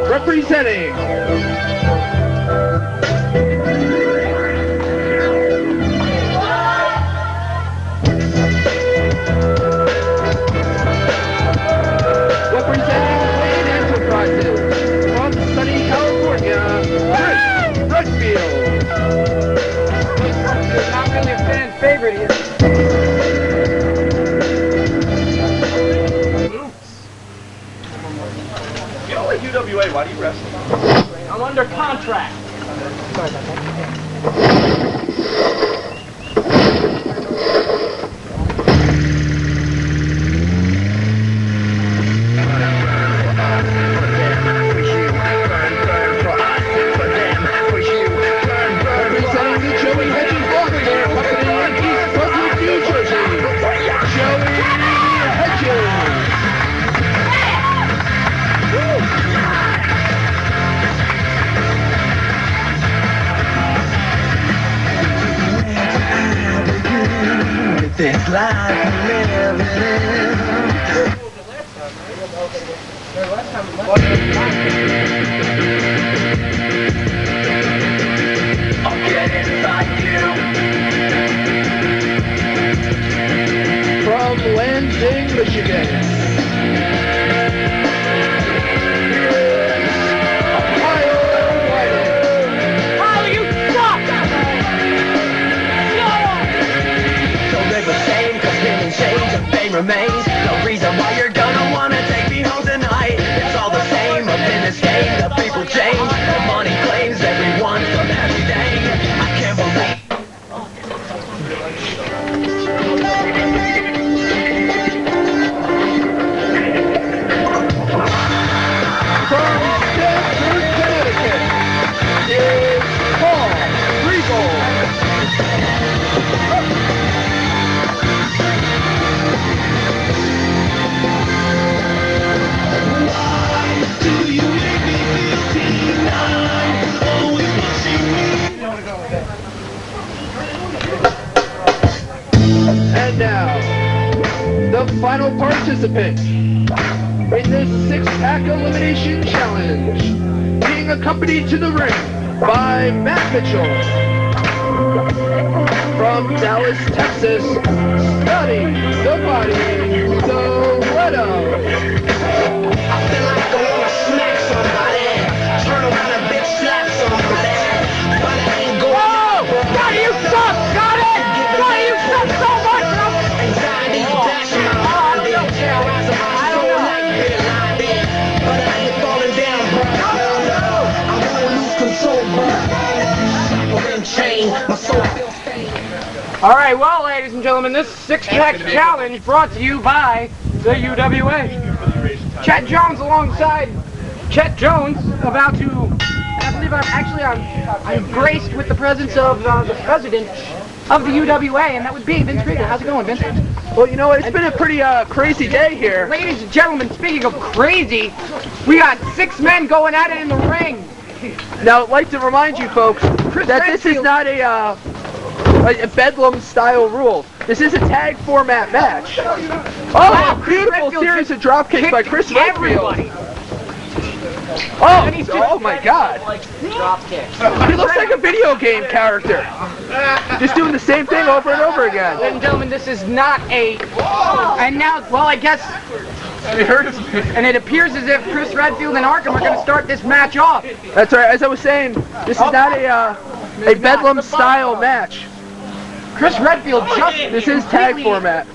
Representing Wayne Enterprises from sunny California, Chris Redfield. Not really a fan favorite here. You don't like UWA, why do you wrestle? I'm under contract. Representing the Joey Hedges Lawnmower Company in East Brunswick, New Jersey, Joey Hedges. This life I'm living I'll get inside you. From Lansing, Michigan, Kyle Whiting. Kyle, you suck! So live the same, cause feeling change and fame remains. No reason why you're gonna wanna take me home tonight. It's all the same up in this game. The people change, the money claims everyone from everything. I can't believe From Stamford, Connecticut, is Paul Regal. And now, the the final participant in this six-pack elimination challenge, being accompanied to the ring by Matt Mitchell. From Dallas, Texas, Scotty the Body Soweto. I feel like I wanna smack somebody. Turn around and bitch slap somebody. But I ain't going. Whoa! Scotty, you suck! Scotty! Scotty, you suck so much! Anxiety dashing my mind, terrorizing my soul like Bin Laden. But I ain't falling down, bro. No, I'm gonna lose control, bro. Shackle and chain, my soul feels stained. Alright, well, ladies and gentlemen, this six-pack challenge brought to you by the UWA. Chet Jones alongside Chet Jones, about to, I believe I'm graced with the presence of the president of the UWA, and that would be Vince Krieger. How's it going, Vince? Well, you know what, it's been a pretty crazy day here. Ladies and gentlemen, speaking of crazy, we got 6 men going at it in the ring. Now, I'd like to remind you folks that this is not a Bedlam-style rule. This is a tag format match. Oh, a beautiful series of drop kicks by Chris Redfield. Oh my God. He looks like a video game character. Just doing the same thing over and over again. Ladies and gentlemen, this is not a... And now, well, I guess... And it appears as if Chris Redfield and Arkham are going to start this match off. That's right. As I was saying, this is not a Bedlam-style match. Chris Redfield just... This is tag format.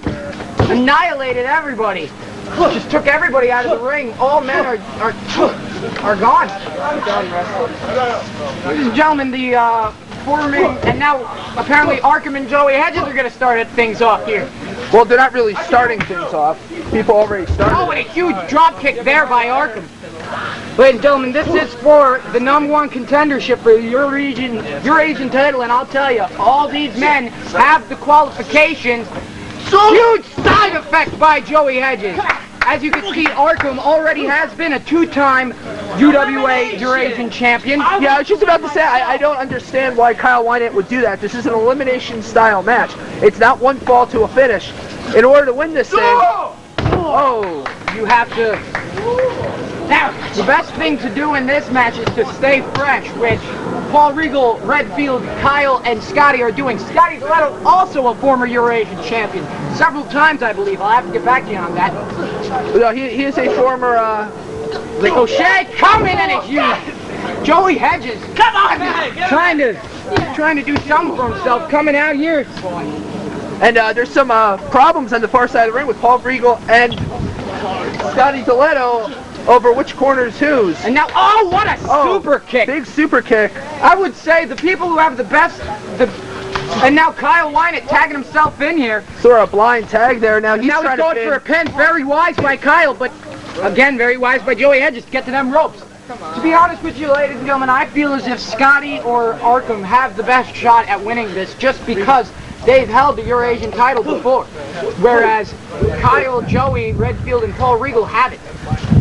Annihilated everybody. Just took everybody out of the ring. All men are gone. Ladies and gentlemen, the forming, and now apparently Arkham and Joey Hedges are going to start things off here. Well, they're not really starting things off. People already started. Oh, and a huge drop kick there by Arkham. Ladies and gentlemen, this is for the #1 contendership for your Asian title, and I'll tell you, all these men have the qualifications. Huge side effect by Joey Hedges. As you can see, Arkham already has been a 2-time UWA Eurasian champion. Yeah, I was just about to say, I don't understand why Kyle Wynant would do that. This is an elimination-style match. It's not one fall to a finish. In order to win this thing... Oh! You have to... Now, the best thing to do in this match is to stay fresh, which Paul Regal, Redfield, Kyle, and Scotty are doing. Scotty Zoletto, also a former Eurasian champion. Several times, I believe. I'll have to get back to you on that. No, he is a former, Ricochet coming and it's huge. Joey Hedges, come on! Trying to do something for himself, coming out here. And there's some problems on the far side of the ring with Paul Regal and Scotty Zoletto over which corner's whose. And now, oh, what a super kick! Big super kick. I would say the people who have the best, and now Kyle Wynant tagging himself in here. Saw a blind tag there. Now he's trying going for a pin. Very wise by Kyle, but again, very wise by Joey Hedges to get to them ropes. To be honest with you, ladies and gentlemen, I feel as if Scotty or Arkham have the best shot at winning this just because they've held the Eurasian title before, whereas Kyle, Joey, Redfield, and Paul Regal haven't.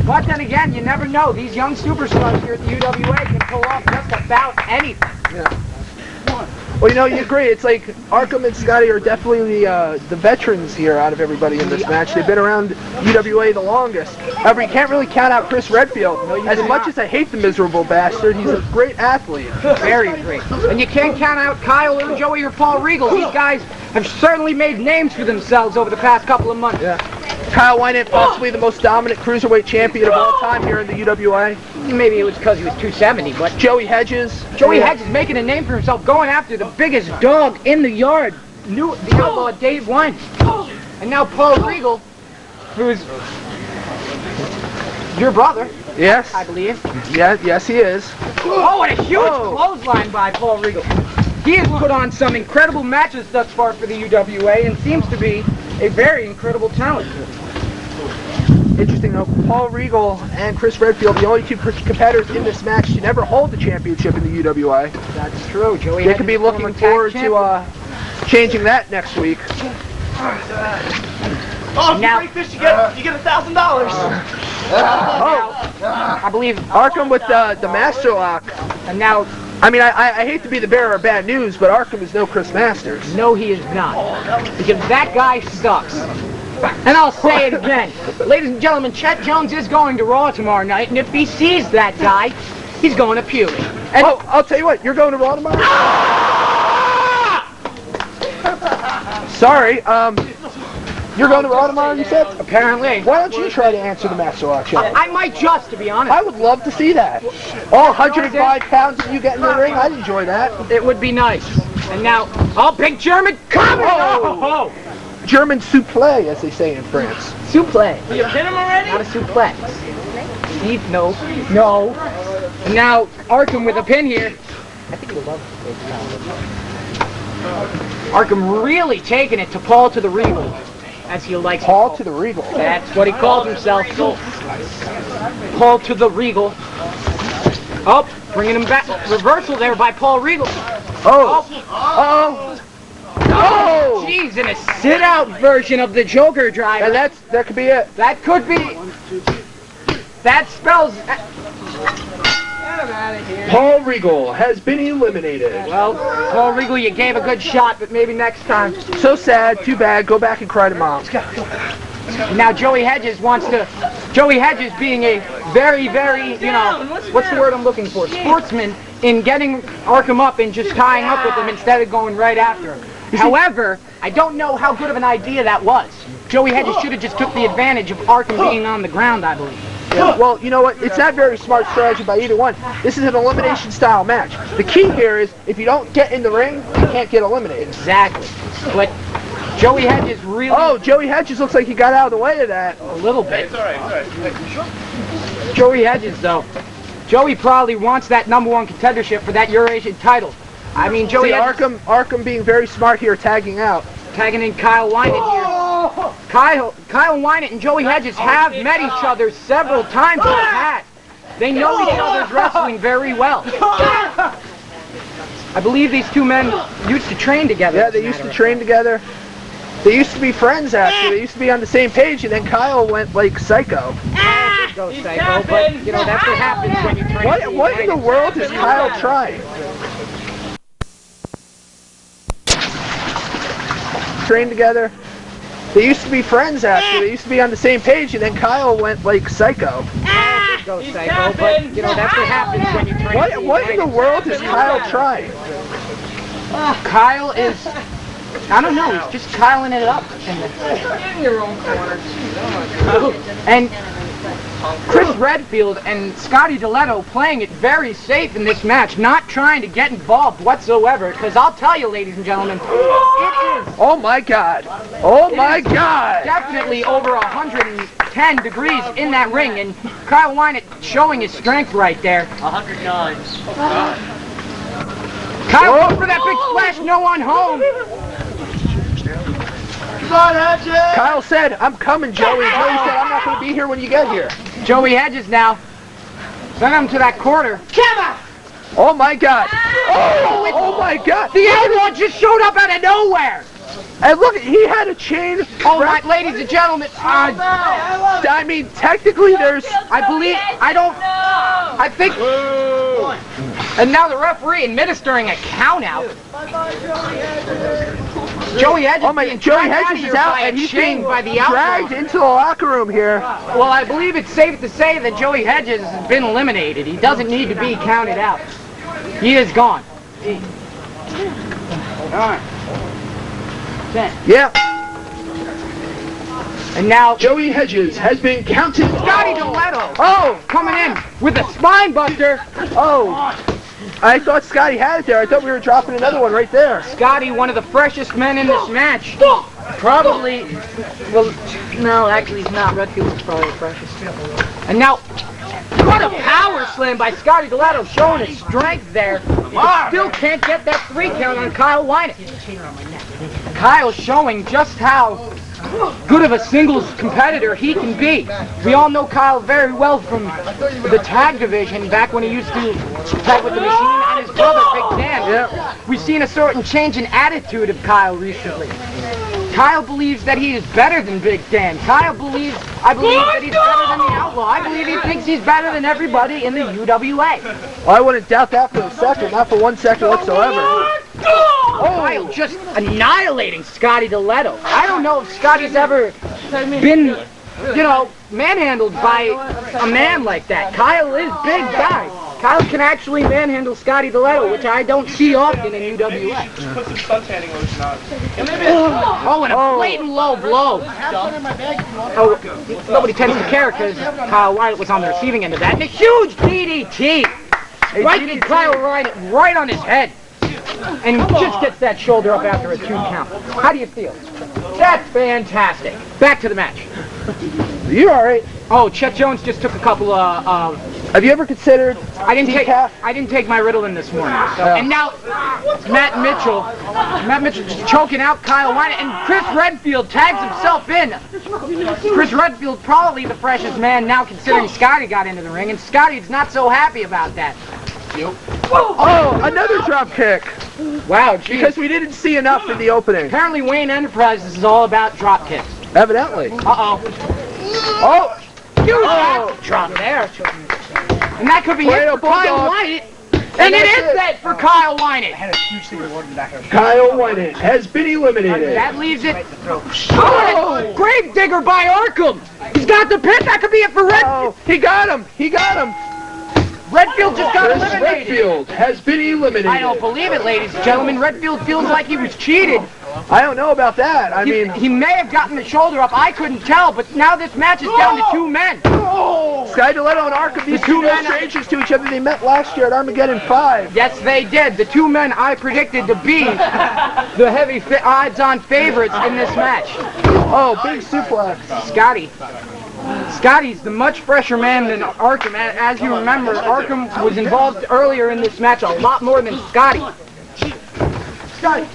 But then again, you never know. These young superstars here at the UWA can pull off just about anything. Yeah. Well, you know, you agree. It's like Arkham and Scotty are definitely the veterans here out of everybody in this match. They've been around UWA the longest. However, you can't really count out Chris Redfield. As much as I hate the miserable bastard, he's a great athlete. Very great. And you can't count out Kyle or Joey or Paul Regal. These guys have certainly made names for themselves over the past couple of months. Yeah. Kyle Wynant, possibly the most dominant cruiserweight champion of all time here in the UWA. Maybe it was because he was 270, but... Joey Hedges. Joey Hedges making a name for himself, going after the biggest dog in the yard, the outlaw Dave Wynant. And now Paul Regal, who's your brother. Yes. I believe. Yeah, yes he is. Oh, and a huge clothesline by Paul Regal. He has put on some incredible matches thus far for the UWA and seems to be a very incredible talent. Interesting though, Paul Regal and Chris Redfield, the only two competitors in this match to never hold the championship in the UWA. That's true. Joey they could be looking forward to changing that next week. Oh, if you break this, you get $1,000. I believe Arkham with the Master Lock. And now, I mean, I hate to be the bearer of bad news, but Arkham is no Chris Masters. No, he is not. Because that guy sucks. And I'll say it again. Ladies and gentlemen, Chet Jones is going to Raw tomorrow night, and if he sees that guy, he's going to puke. And I'll tell you what, you're going to Raw tomorrow? Sorry, you're going to Raw tomorrow, you said? Apparently. Why don't you try to answer the match selection? I might just, to be honest. I would love to see that. All 105 pounds of you get in the ring, I'd enjoy that. It would be nice. And now, big German coming! Oh. German suplex, as they say in France. Suplex. You hit him already? Not a suplex. Steve, no. And now, Arkham with a pin here. I think you'll love it. Arkham really taking it to Paul to the Regal, as he likes to Paul to the Regal. That's what he called himself. Paul to the Regal. Oh, bringing him back. Reversal there by Paul Regal. Oh. Jeez, in a sit-out version of the Joker driver. And that could be it. That could be. That spells. Paul Regal has been eliminated. Well, Paul Regal, you gave a good shot, but maybe next time. So sad, too bad. Go back and cry to mom. Now Joey Hedges wants to. Joey Hedges being a very, very, what's the word I'm looking for? Sportsman in getting Arkham up and just tying up with him instead of going right after him. However, I don't know how good of an idea that was. Joey Hedges should have just took the advantage of Arkham being on the ground, I believe. Yeah, well, you know what? It's not very smart strategy by either one. This is an elimination style match. The key here is if you don't get in the ring, you can't get eliminated. Exactly. But Joey Hedges really... Oh, Joey Hedges looks like he got out of the way of that. A little bit. It's all right. Joey Hedges, though. Joey probably wants that #1 contendership for that Eurasian title. I mean, Joey Hedges... Arkham being very smart here, tagging out. Tagging in Kyle Wynant here. Kyle Wynant and Joey Hedges have met each other several times in the past. They know each other's wrestling very well. I believe these two men used to train together. Yeah, they used to train together. They used to be friends, actually. They used to be on the same page, and then Kyle went, like, psycho. Go psycho, but, that's what happens when you train. What in the world is Kyle trying? Train together. They used to be friends, actually. They used to be on the same page, and then Kyle went, like, psycho. Go psycho, but, that's what happens when you train. What in the world is Kyle trying? Kyle is... I don't know, he's just Kyling it up. In your own corner. And Chris Redfield and Scotty Diletto playing it very safe in this match, not trying to get involved whatsoever, because I'll tell you, ladies and gentlemen, it is... Oh my God! Oh my God! Definitely over 110 degrees in that ring, and Kyle Wynant showing his strength right there. 109. Kyle, go for that big splash, no one home. Kyle said, "I'm coming, Joey." Joey said, "I'm not going to be here when you get here." Joey Hedges now. Send him to that quarter. Oh my God! Oh my God! The Outlaw just showed up out of nowhere. And look, he had a chain. All right, ladies and gentlemen. I mean, technically, there's. I think. And now the referee administering a count out. Joey Hedges. Oh my! Joey Hedges is out, and he's being dragged into the locker room here. Well, I believe it's safe to say that Joey Hedges has been eliminated. He doesn't need to be counted out. He is gone. 9. 10. Yeah. And now Joey Hedges has been counted. Scotty Diletto. Oh, coming in with a spine buster. Oh. I thought Scotty had it there. I thought we were dropping another one right there. Scotty, one of the freshest men in this match. Probably, well, no, actually he's not. Redfield is probably the freshest. And now, what a power slam by Scotty Diletto, showing his strength there. But still can't get that 3 count on Kyle Wynant. Kyle showing just how good of a singles competitor he can be. We all know Kyle very well from the tag division back when he used to tag with the Machine and his brother Big Dan. Yeah. We've seen a certain change in attitude of Kyle recently. Kyle believes that he is better than Big Dan. I believe that he's better than the Outlaw. I believe he thinks he's better than everybody in the UWA. Well, I wouldn't doubt that for a second, not for 1 second whatsoever. Oh, Kyle just annihilating Scotty Diletto. I don't know if Scotty's ever been, you know, manhandled by a man like that. Kyle is big guy. Kyle can actually manhandle Scotty DeLetto, which I don't see often in UWA. Put some suntanning lotion on. Oh, and a blatant low blow. Oh, nobody tends to care because Kyle Wyatt was on the receiving end of that. And a huge DDT. Right in Kyle Wyatt, right on his head. And he just gets that shoulder up after a 2 count. How do you feel? That's fantastic. Back to the match. You alright? Oh, Chet Jones just took a couple of. Have you ever considered? I didn't take my Ritalin this morning. So, and now Matt Mitchell just choking out Kyle Wyatt, and Chris Redfield tags himself in. Chris Redfield probably the freshest man now, considering Scotty got into the ring, and Scotty's not so happy about that. Oh, another drop kick. Wow, geez. Because we didn't see enough in the opening. Apparently Wayne Enterprises is all about drop kicks. Evidently. Uh-oh. Oh! Huge drop there. And that could be it for Kyle Wyatt. And it is that for Kyle Wyatt. Kyle Wyatt has been eliminated. That leaves it. Oh, grave digger by Arkham. He's got the pin. That could be it for Red. Oh, he got him. He got him. Redfield just got eliminated. Redfield has been eliminated. I don't believe it, ladies and gentlemen. Redfield feels like he was cheated. I don't know about that. I mean, he may have gotten the shoulder up. I couldn't tell, but now this match is down to 2 men. Scotty DeLetto and Arkham, these two men strangers to each other. They met last year at Armageddon 5. Yes, they did. The 2 men I predicted to be the heavy odds-on favorites in this match. Oh, big suplex. Scotty's the much fresher man than Arkham. As you remember, Arkham was involved earlier in this match a lot more than Scotty. Scotty,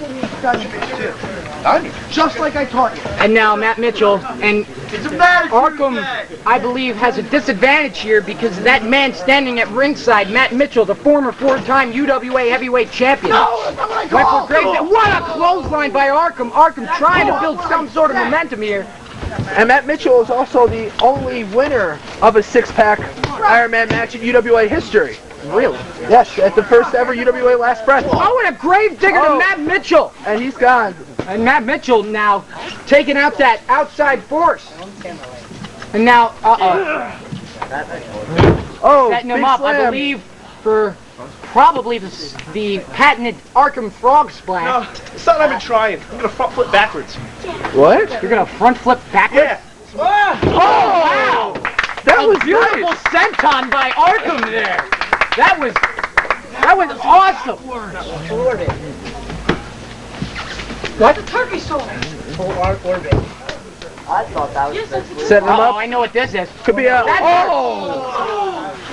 just like I taught you. And now Matt Mitchell and Arkham, I believe, has a disadvantage here because that man standing at ringside, Matt Mitchell, the former 4-time UWA heavyweight champion. Went for great. What a clothesline by Arkham. Arkham trying to build some sort of momentum here. And Matt Mitchell is also the only winner of a 6-pack Iron Man match in UWA history. Really? Yes, at the first ever UWA Last Breath. Oh, and a grave digger to Matt Mitchell. And he's gone. And Matt Mitchell now taking out that outside force. And now, setting him up, slam. I believe, for probably the patented Arkham Frog Splash. No, it's not what I've been trying. I'm gonna front flip backwards. What? You're gonna front flip backwards? Yeah. Oh, wow! That was beautiful nice. senton by Arkham there. That was awesome. What? The turkey soul. I thought that was Setting him up. I know what this is. Could be a.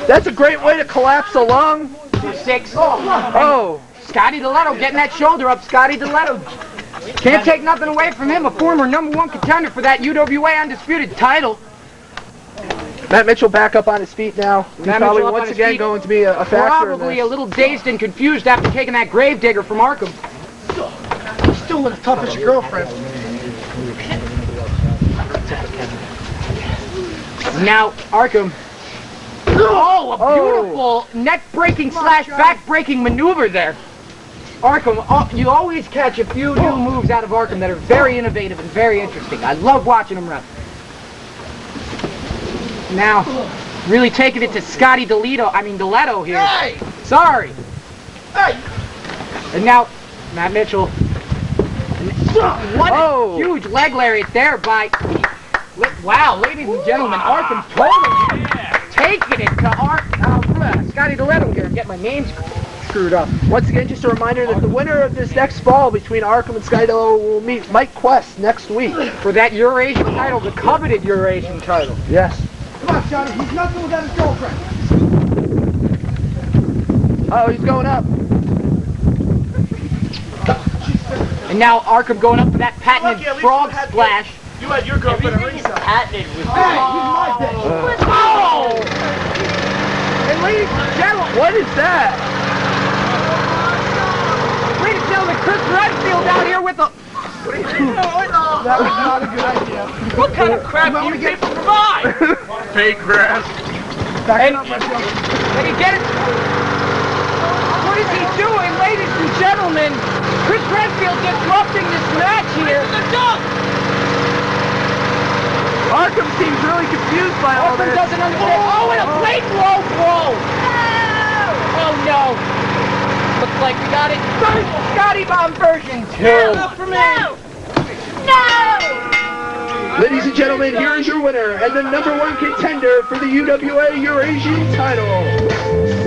That's a great way to collapse a lung. 6. Oh. Scotty DeLetto getting that shoulder up. Scotty DeLetto. Can't take nothing away from him. A former #1 contender for that UWA Undisputed title. Matt Mitchell back up on his feet now. He's probably once again going to be a factor Probably a little dazed and confused after taking that grave digger from Arkham. You still look tough as your girlfriend. Now Arkham. Oh, a beautiful neck-breaking / back-breaking maneuver there. Arkham, you always catch a few new moves out of Arkham that are very innovative and very interesting. I love watching him wrestle. Now, really taking it to Scotty DeLetto here. Hey! Sorry. Hey! And now, Matt Mitchell. What a huge leg lariat there by... Wow, ladies and gentlemen, Arkham totally taking it to Scotty DeLetto here. Get my name screwed up. Once again, just a reminder that the winner of this next fall between Arkham and Scotty DeLetto will meet Mike Quest next week. For that Eurasian title, the coveted Eurasian title. Yes. Come on, Johnny. He's nothing without his girlfriend. Oh, he's going up. And now Arkham going up for that patented frog splash. You had your girlfriend at ringside. patented with Hey, he's my bitch. Oh! And ladies and gentlemen, What is that? ladies and gentlemen, Chris Redfield out here with a... That was not a good idea. What kind of crap do you people provide? Fake grass. Backing up my show. Can you get it? What is he doing, ladies and gentlemen? Chris Redfield disrupting this match here. Markham seems really confused by all Markham this. doesn't understand. Oh, and a blatant low blow. Oh, no. Looks like we got it. Scotty Bomb version 2. Up for me. No. Ladies and gentlemen, here is your winner and the #1 contender for the UWA Eurasian title,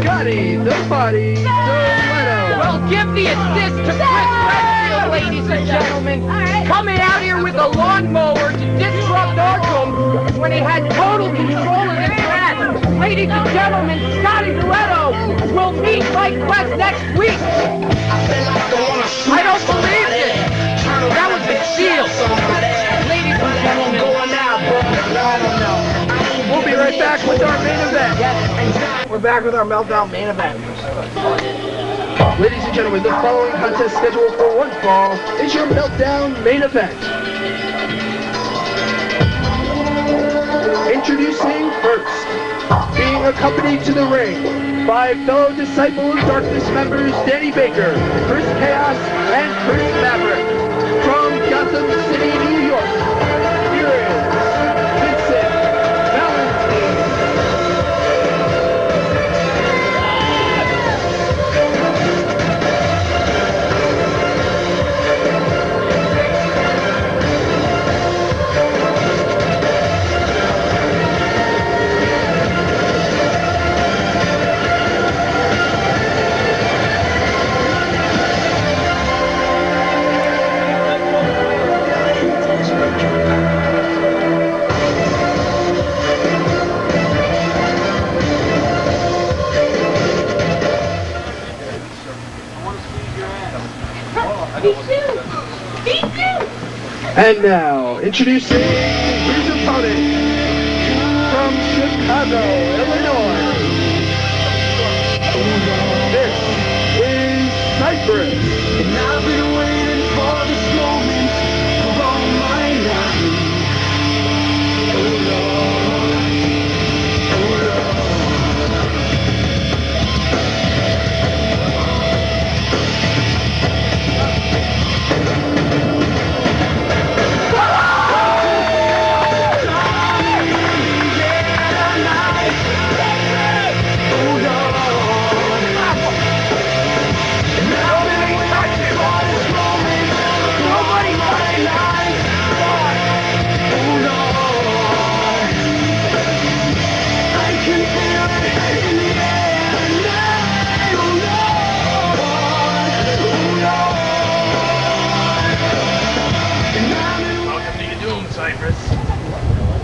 Scotty the Body Stiletto. Well, give the assist to Chris Redfield, ladies and gentlemen. Coming out here with a lawnmower to disrupt Arkham when he had total control of this match. Ladies and gentlemen, Scotty Stiletto will meet Mike West next week. I don't believe this. That was a steal. Ladies and gentlemen, We'll be right back with our main event. We're back with our Meltdown main event. Ladies and gentlemen, the following contest scheduled for one fall is your Meltdown main event. Introducing first, being accompanied to the ring by fellow Disciple of Darkness members Danny Baker, Chris Chaos, and Chris Maverick from Gotham City, New York. Here is Vincent Valentine. And now, introducing his opponent from Chicago, Illinois. This is Cypress. And I've been waiting for this moment for all my life. Oh Lord,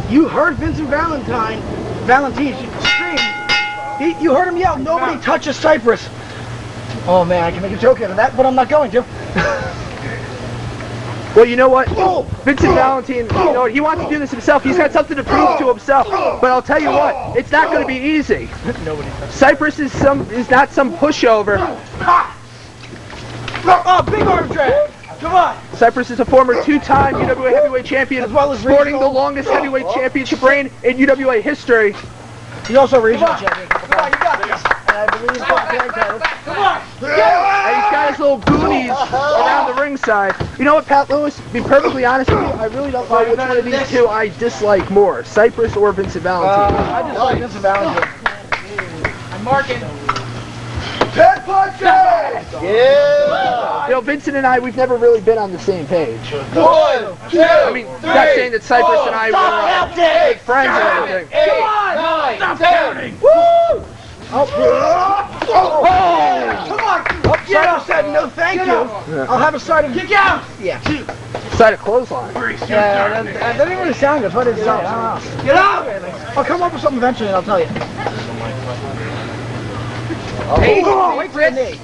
You heard Vincent Valentine scream. You heard him yell, nobody touches Cypress. Oh man, I can make a joke out of that, but I'm not going to. Well, you know what? Vincent Valentine, you know what? He wants to do this himself. He's got something to prove to himself. But I'll tell you what, it's not going to be easy. Cypress is not some pushover. Oh, big arm drag. Come on. Cypress is a former two-time UWA heavyweight champion, as well as sporting the longest heavyweight championship reign in UWA history. He's also regional champion. Come on, you got this. And I believe he's got tag titles. Come on. And he's got his little goonies around the ringside. You know what, Pat Lewis? To be perfectly honest with you, I really don't know which one of these two I dislike more, Cypress or Vincent Valentine. I dislike Vincent Valentine. I'm marking. Head punches! Yeah! You know, Vincent and I, we've never really been on the same page. One, two, I mean, not saying that Cypress and I were big friends or anything. 8, 9, 10. Woo! Come on! Cypress said no thank you. I'll have a side of kick out. Yeah. Side of clothesline. Yeah, that didn't really sound good. What did it sound? I don't know. Get out! I'll come up with something eventually and I'll tell you. Hey, wait for the knee.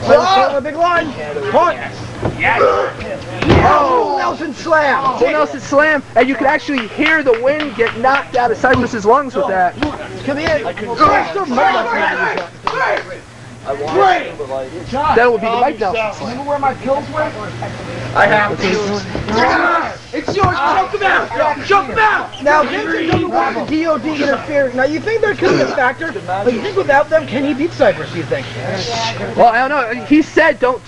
A big line. Punch. Oh, Nelson slam. Full Nelson slam, and you can actually hear the wind get knocked out of Cypress's lungs with that. Come in. That would be the Mike Nelson slam. Remember where my pills were? I have to. It's yours. Choke them out. Choke them out. Now, Vincent doesn't want the DOD interfering. Now, you think there could be a factor, but you think without them, can he beat Cypress, do you think? Well, I don't know. He said don't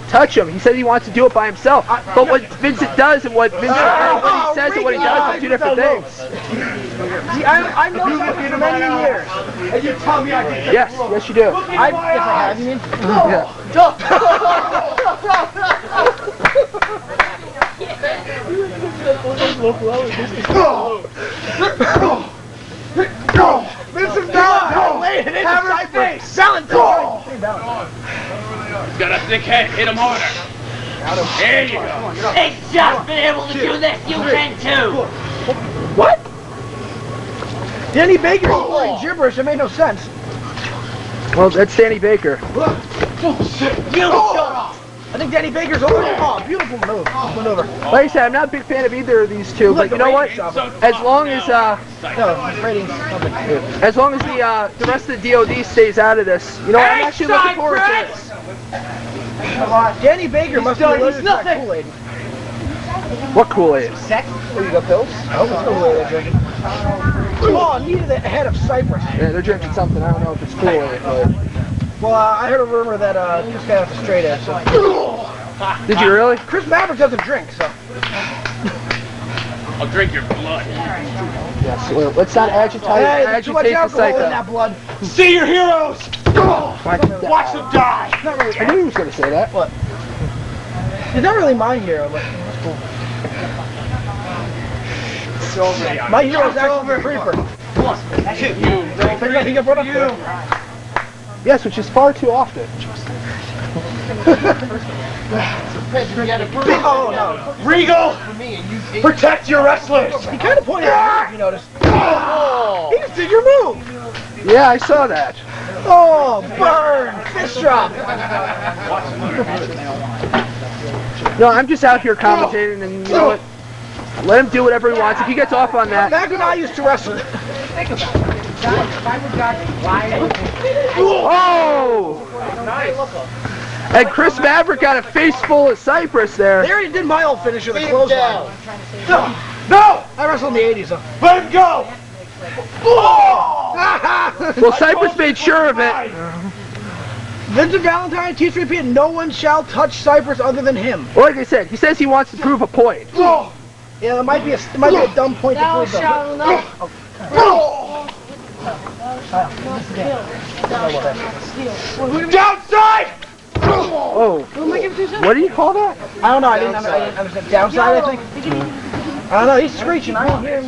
touch him. He said he wants to do it by himself. But what Vincent does and what he says says and what he does are two different things. See, I know something for many years. And you tell me I can... Yes, yes you do. If I have, you mean? Yeah. Vincent Valentine laid it into Cypress. Valentine! Got a thick head, hit him harder. There you go. Hey, just been able to do this, you can too! What? Danny Baker's scoring gibberish, it made no sense. Well, that's Danny Baker. You shut up! I think Danny Baker's over. Oh, beautiful move. Maneuver. Like I said, I'm not a big fan of either of these two, but you know what? As long as as long as the rest of the DOD stays out of this, you know, I'm actually looking forward to this. Danny Baker must be allergic to that Kool-Aid. What Kool-Aid? Sex? Oh, you got pills? Oh, it's Kool-Aid they're drinking. Oh, needed the head of Cypress. Yeah, they're drinking something. I don't know if it's Kool-Aid, but... Well, I heard a rumor that this guy has a straight edge, so... Did you really? Chris Maverick doesn't drink, so... I'll drink your blood. Yes, well, let's not agitate too much the alcohol in psycho. that blood. See your heroes! Watch them die! Not really, I knew he was going to say that. What? He's not really my hero, but that's cool. My hero's actually the Creeper. Yes, which is far too often. Oh, no. Regal! Protect your wrestlers! He kind of pointed at me, if you noticed. He just did your move. Yeah, I saw that. Oh, burn! Fist drop. No, I'm just out here commentating, and you know what? Let him do whatever he wants. If he gets off on that... Mac and I used to wrestle. Oh! And Chris Maverick got a face full of Cypress there. They already did my old finisher, the clothesline. No! I wrestled in the 80s, though. Let him go! Well, Cypress made sure of it. Vincent Valentine, T3P, and no one shall touch Cypress other than him. Well, like I said, he says he wants to prove a point. Yeah, it might be a dumb point to prove, though. Downside! Oh. What do you call that? I don't know, I didn't understand. Downside, I think? I don't know, he's screeching. I don't hear him.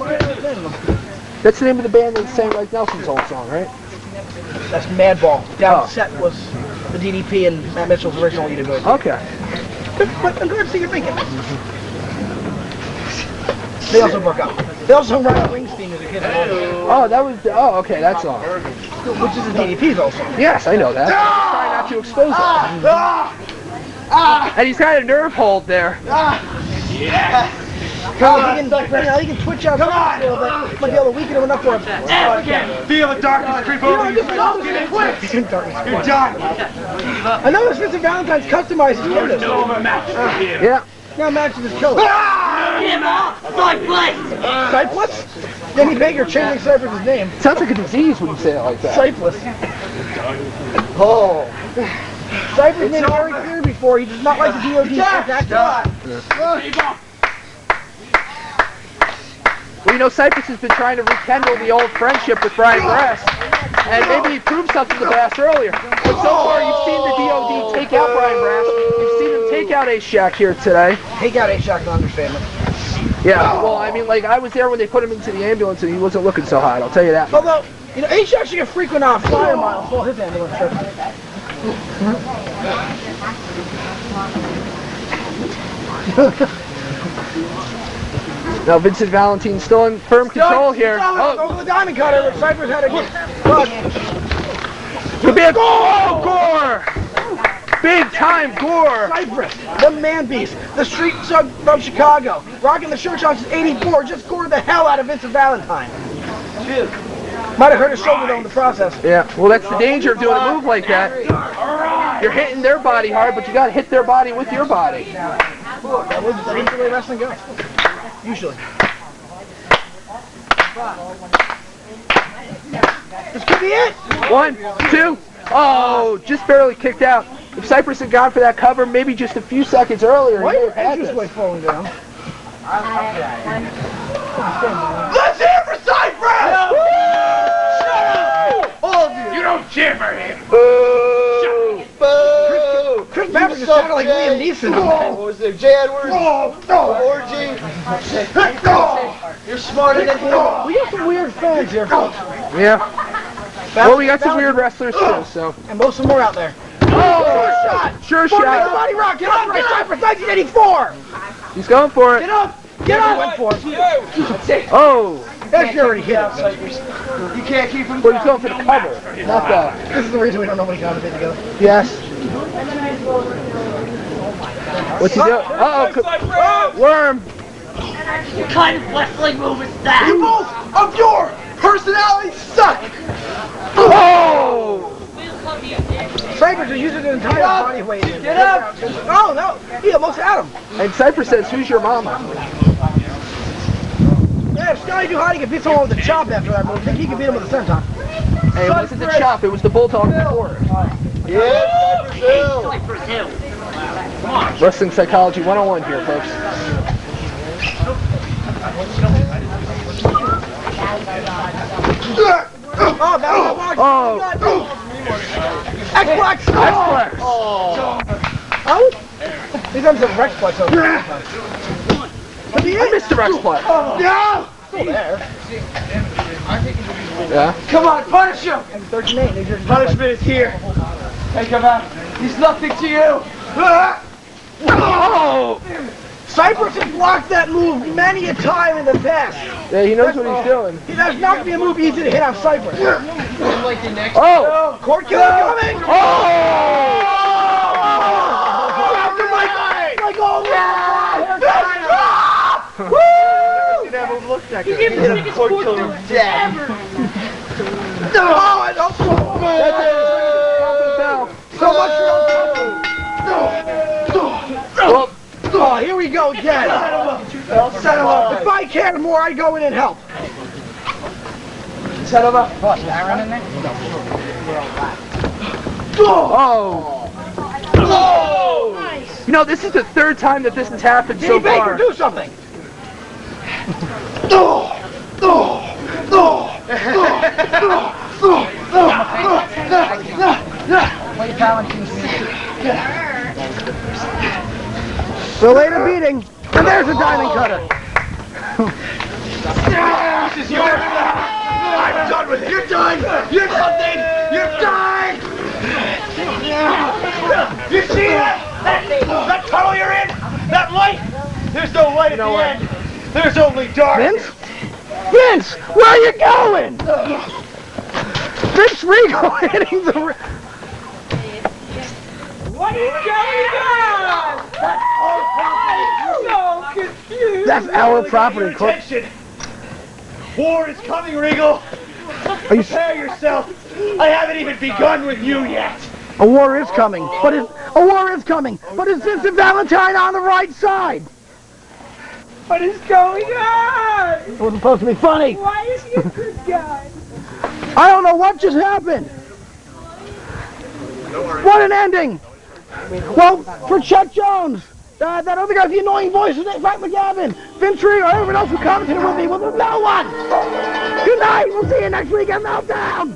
That's the name of the band that sang like Nelson's old song, right? That's Madball. Downset was the DDP and Matt Mitchell's original UWA. Okay. I'm glad to see you're thinking. They also broke up. They also hung around Springsteen as a kid. Oh, that was... Oh, okay, that song. Which is the DDP's also. Yes, I know that. I'm trying not to expose it. And he's got a nerve hold there. Yeah. He can twitch out a little bit. Might be able to weaken him enough for him. Feel the darkness creep over you. You're done. I noticed Vincent Valentine's customized his killers. Yeah. Now matches his killer. Get him off! Cypress! Cypress? Danny Baker changing Cypress' name. Sounds like a disease when you say it like that. Cypress. Oh. Cypress made it very clear before he does not like the DOD attack. Well, you know, Cypress has been trying to rekindle the old friendship with Brian Brass, and maybe he proved something to Brass earlier. But so far, you've seen the DOD take out Brian Brass. You've seen him take out A-Shack here today. Take out A-Shack is an understatement. Yeah, well, I mean, like, I was there when they put him into the ambulance, and he wasn't looking so hot, I'll tell you that. Although, you know, A-Shack should get frequent flyer miles for his ambulance trip. Now Vincent Valentine's still in firm control here. Over the diamond cutter, but Cypress had a good Could be a Gore! Big time Gore! Cypress, the man beast, the street sub from Chicago, rocking the shirt since '84, just gored the hell out of Vincent Valentine. Might have hurt his shoulder though in the process. Yeah, well that's the danger of doing a move like that. You're hitting their body hard, but you gotta hit their body with your body. That's the way wrestling goes. Usually. This could be it. 1, 2. Oh, just barely kicked out. If Cypress had gone for that cover, maybe just a few seconds earlier, Why he are would have had entrance way this. falling down? Let's hear for Cypress! Shut up! All of you! You don't cheer for him! Boo! Boo! Chris Maverick just sounded like Liam Neeson. What was there? J. Edwards? Orgy? You're smarter than him. We got some weird fans here, folks. Yeah. Well, we got some weird wrestlers too, so. And most of them are out there. Oh! Sure shot! Body Rock, get up! Cypress 1984! He's going for it. Get up! Get up! Went for it. Oh! That's already hit him. You can't keep him Well, he's going for the cover, not the... This is the reason we don't know what he got to be together. Yes. What's he doing? Uh-oh. Worm. What kind of wrestling move is that? You both of your personalities suck! Oh! Cypress is using his entire body weight. Get up! Oh, no. He almost had him. And Cypress says, who's your mama? Yeah, if Scotty knew how he could beat someone with a chop after that move, I think he could beat him with a senton. Hey, it wasn't the chop, it was the bulldog before. Yeah, Cypress Hill. Come on. Wrestling Psychology 101 here, folks. Oh, that was X-Flex! X-Flex! Oh! He's done some Rexplex over there. I missed the Rexplex. No! Still there. Yeah. Come on, punish him! 13-8. Punishment is here. Hey, come on. He's nothing to you. Oh! Cypress has blocked that move many a time in the past. Yeah, he knows what he's doing. There's not going to be a move easy to hit on Cypress. Oh! Court killer coming! Woo! You never looked that good. He gave the biggest court killer ever. Oh, I don't so much for Oh, here we go again. Set him up. If I cared more, I'd go in and help. Set him up. Oh! Oh! You know, this is the third time that this has happened so Baker, far. do something. So later beating, and there's a diamond cutter. This is yours. I'm done with it. You're done. You're nothing. You're done. You see that? That tunnel you're in? That light? There's no light at the end. There's only dark. Vince, where are you going? Vince Regal hitting the... What is going on? So confused. That's our property, Court. Attention. War is coming, Regal. Are you... Prepare yourself. I haven't even begun with you yet. A war is coming, but is Vincent Valentine on the right side? What is going on? It wasn't supposed to be funny. Why is he a good guy? I don't know what just happened. What an ending. Well, for Chet Jones, that other guy with the annoying voice, Frank McGavin, Vince Regal, everyone else who commented with me, well, there's no one. Good night. We'll see you next week at Meltdown.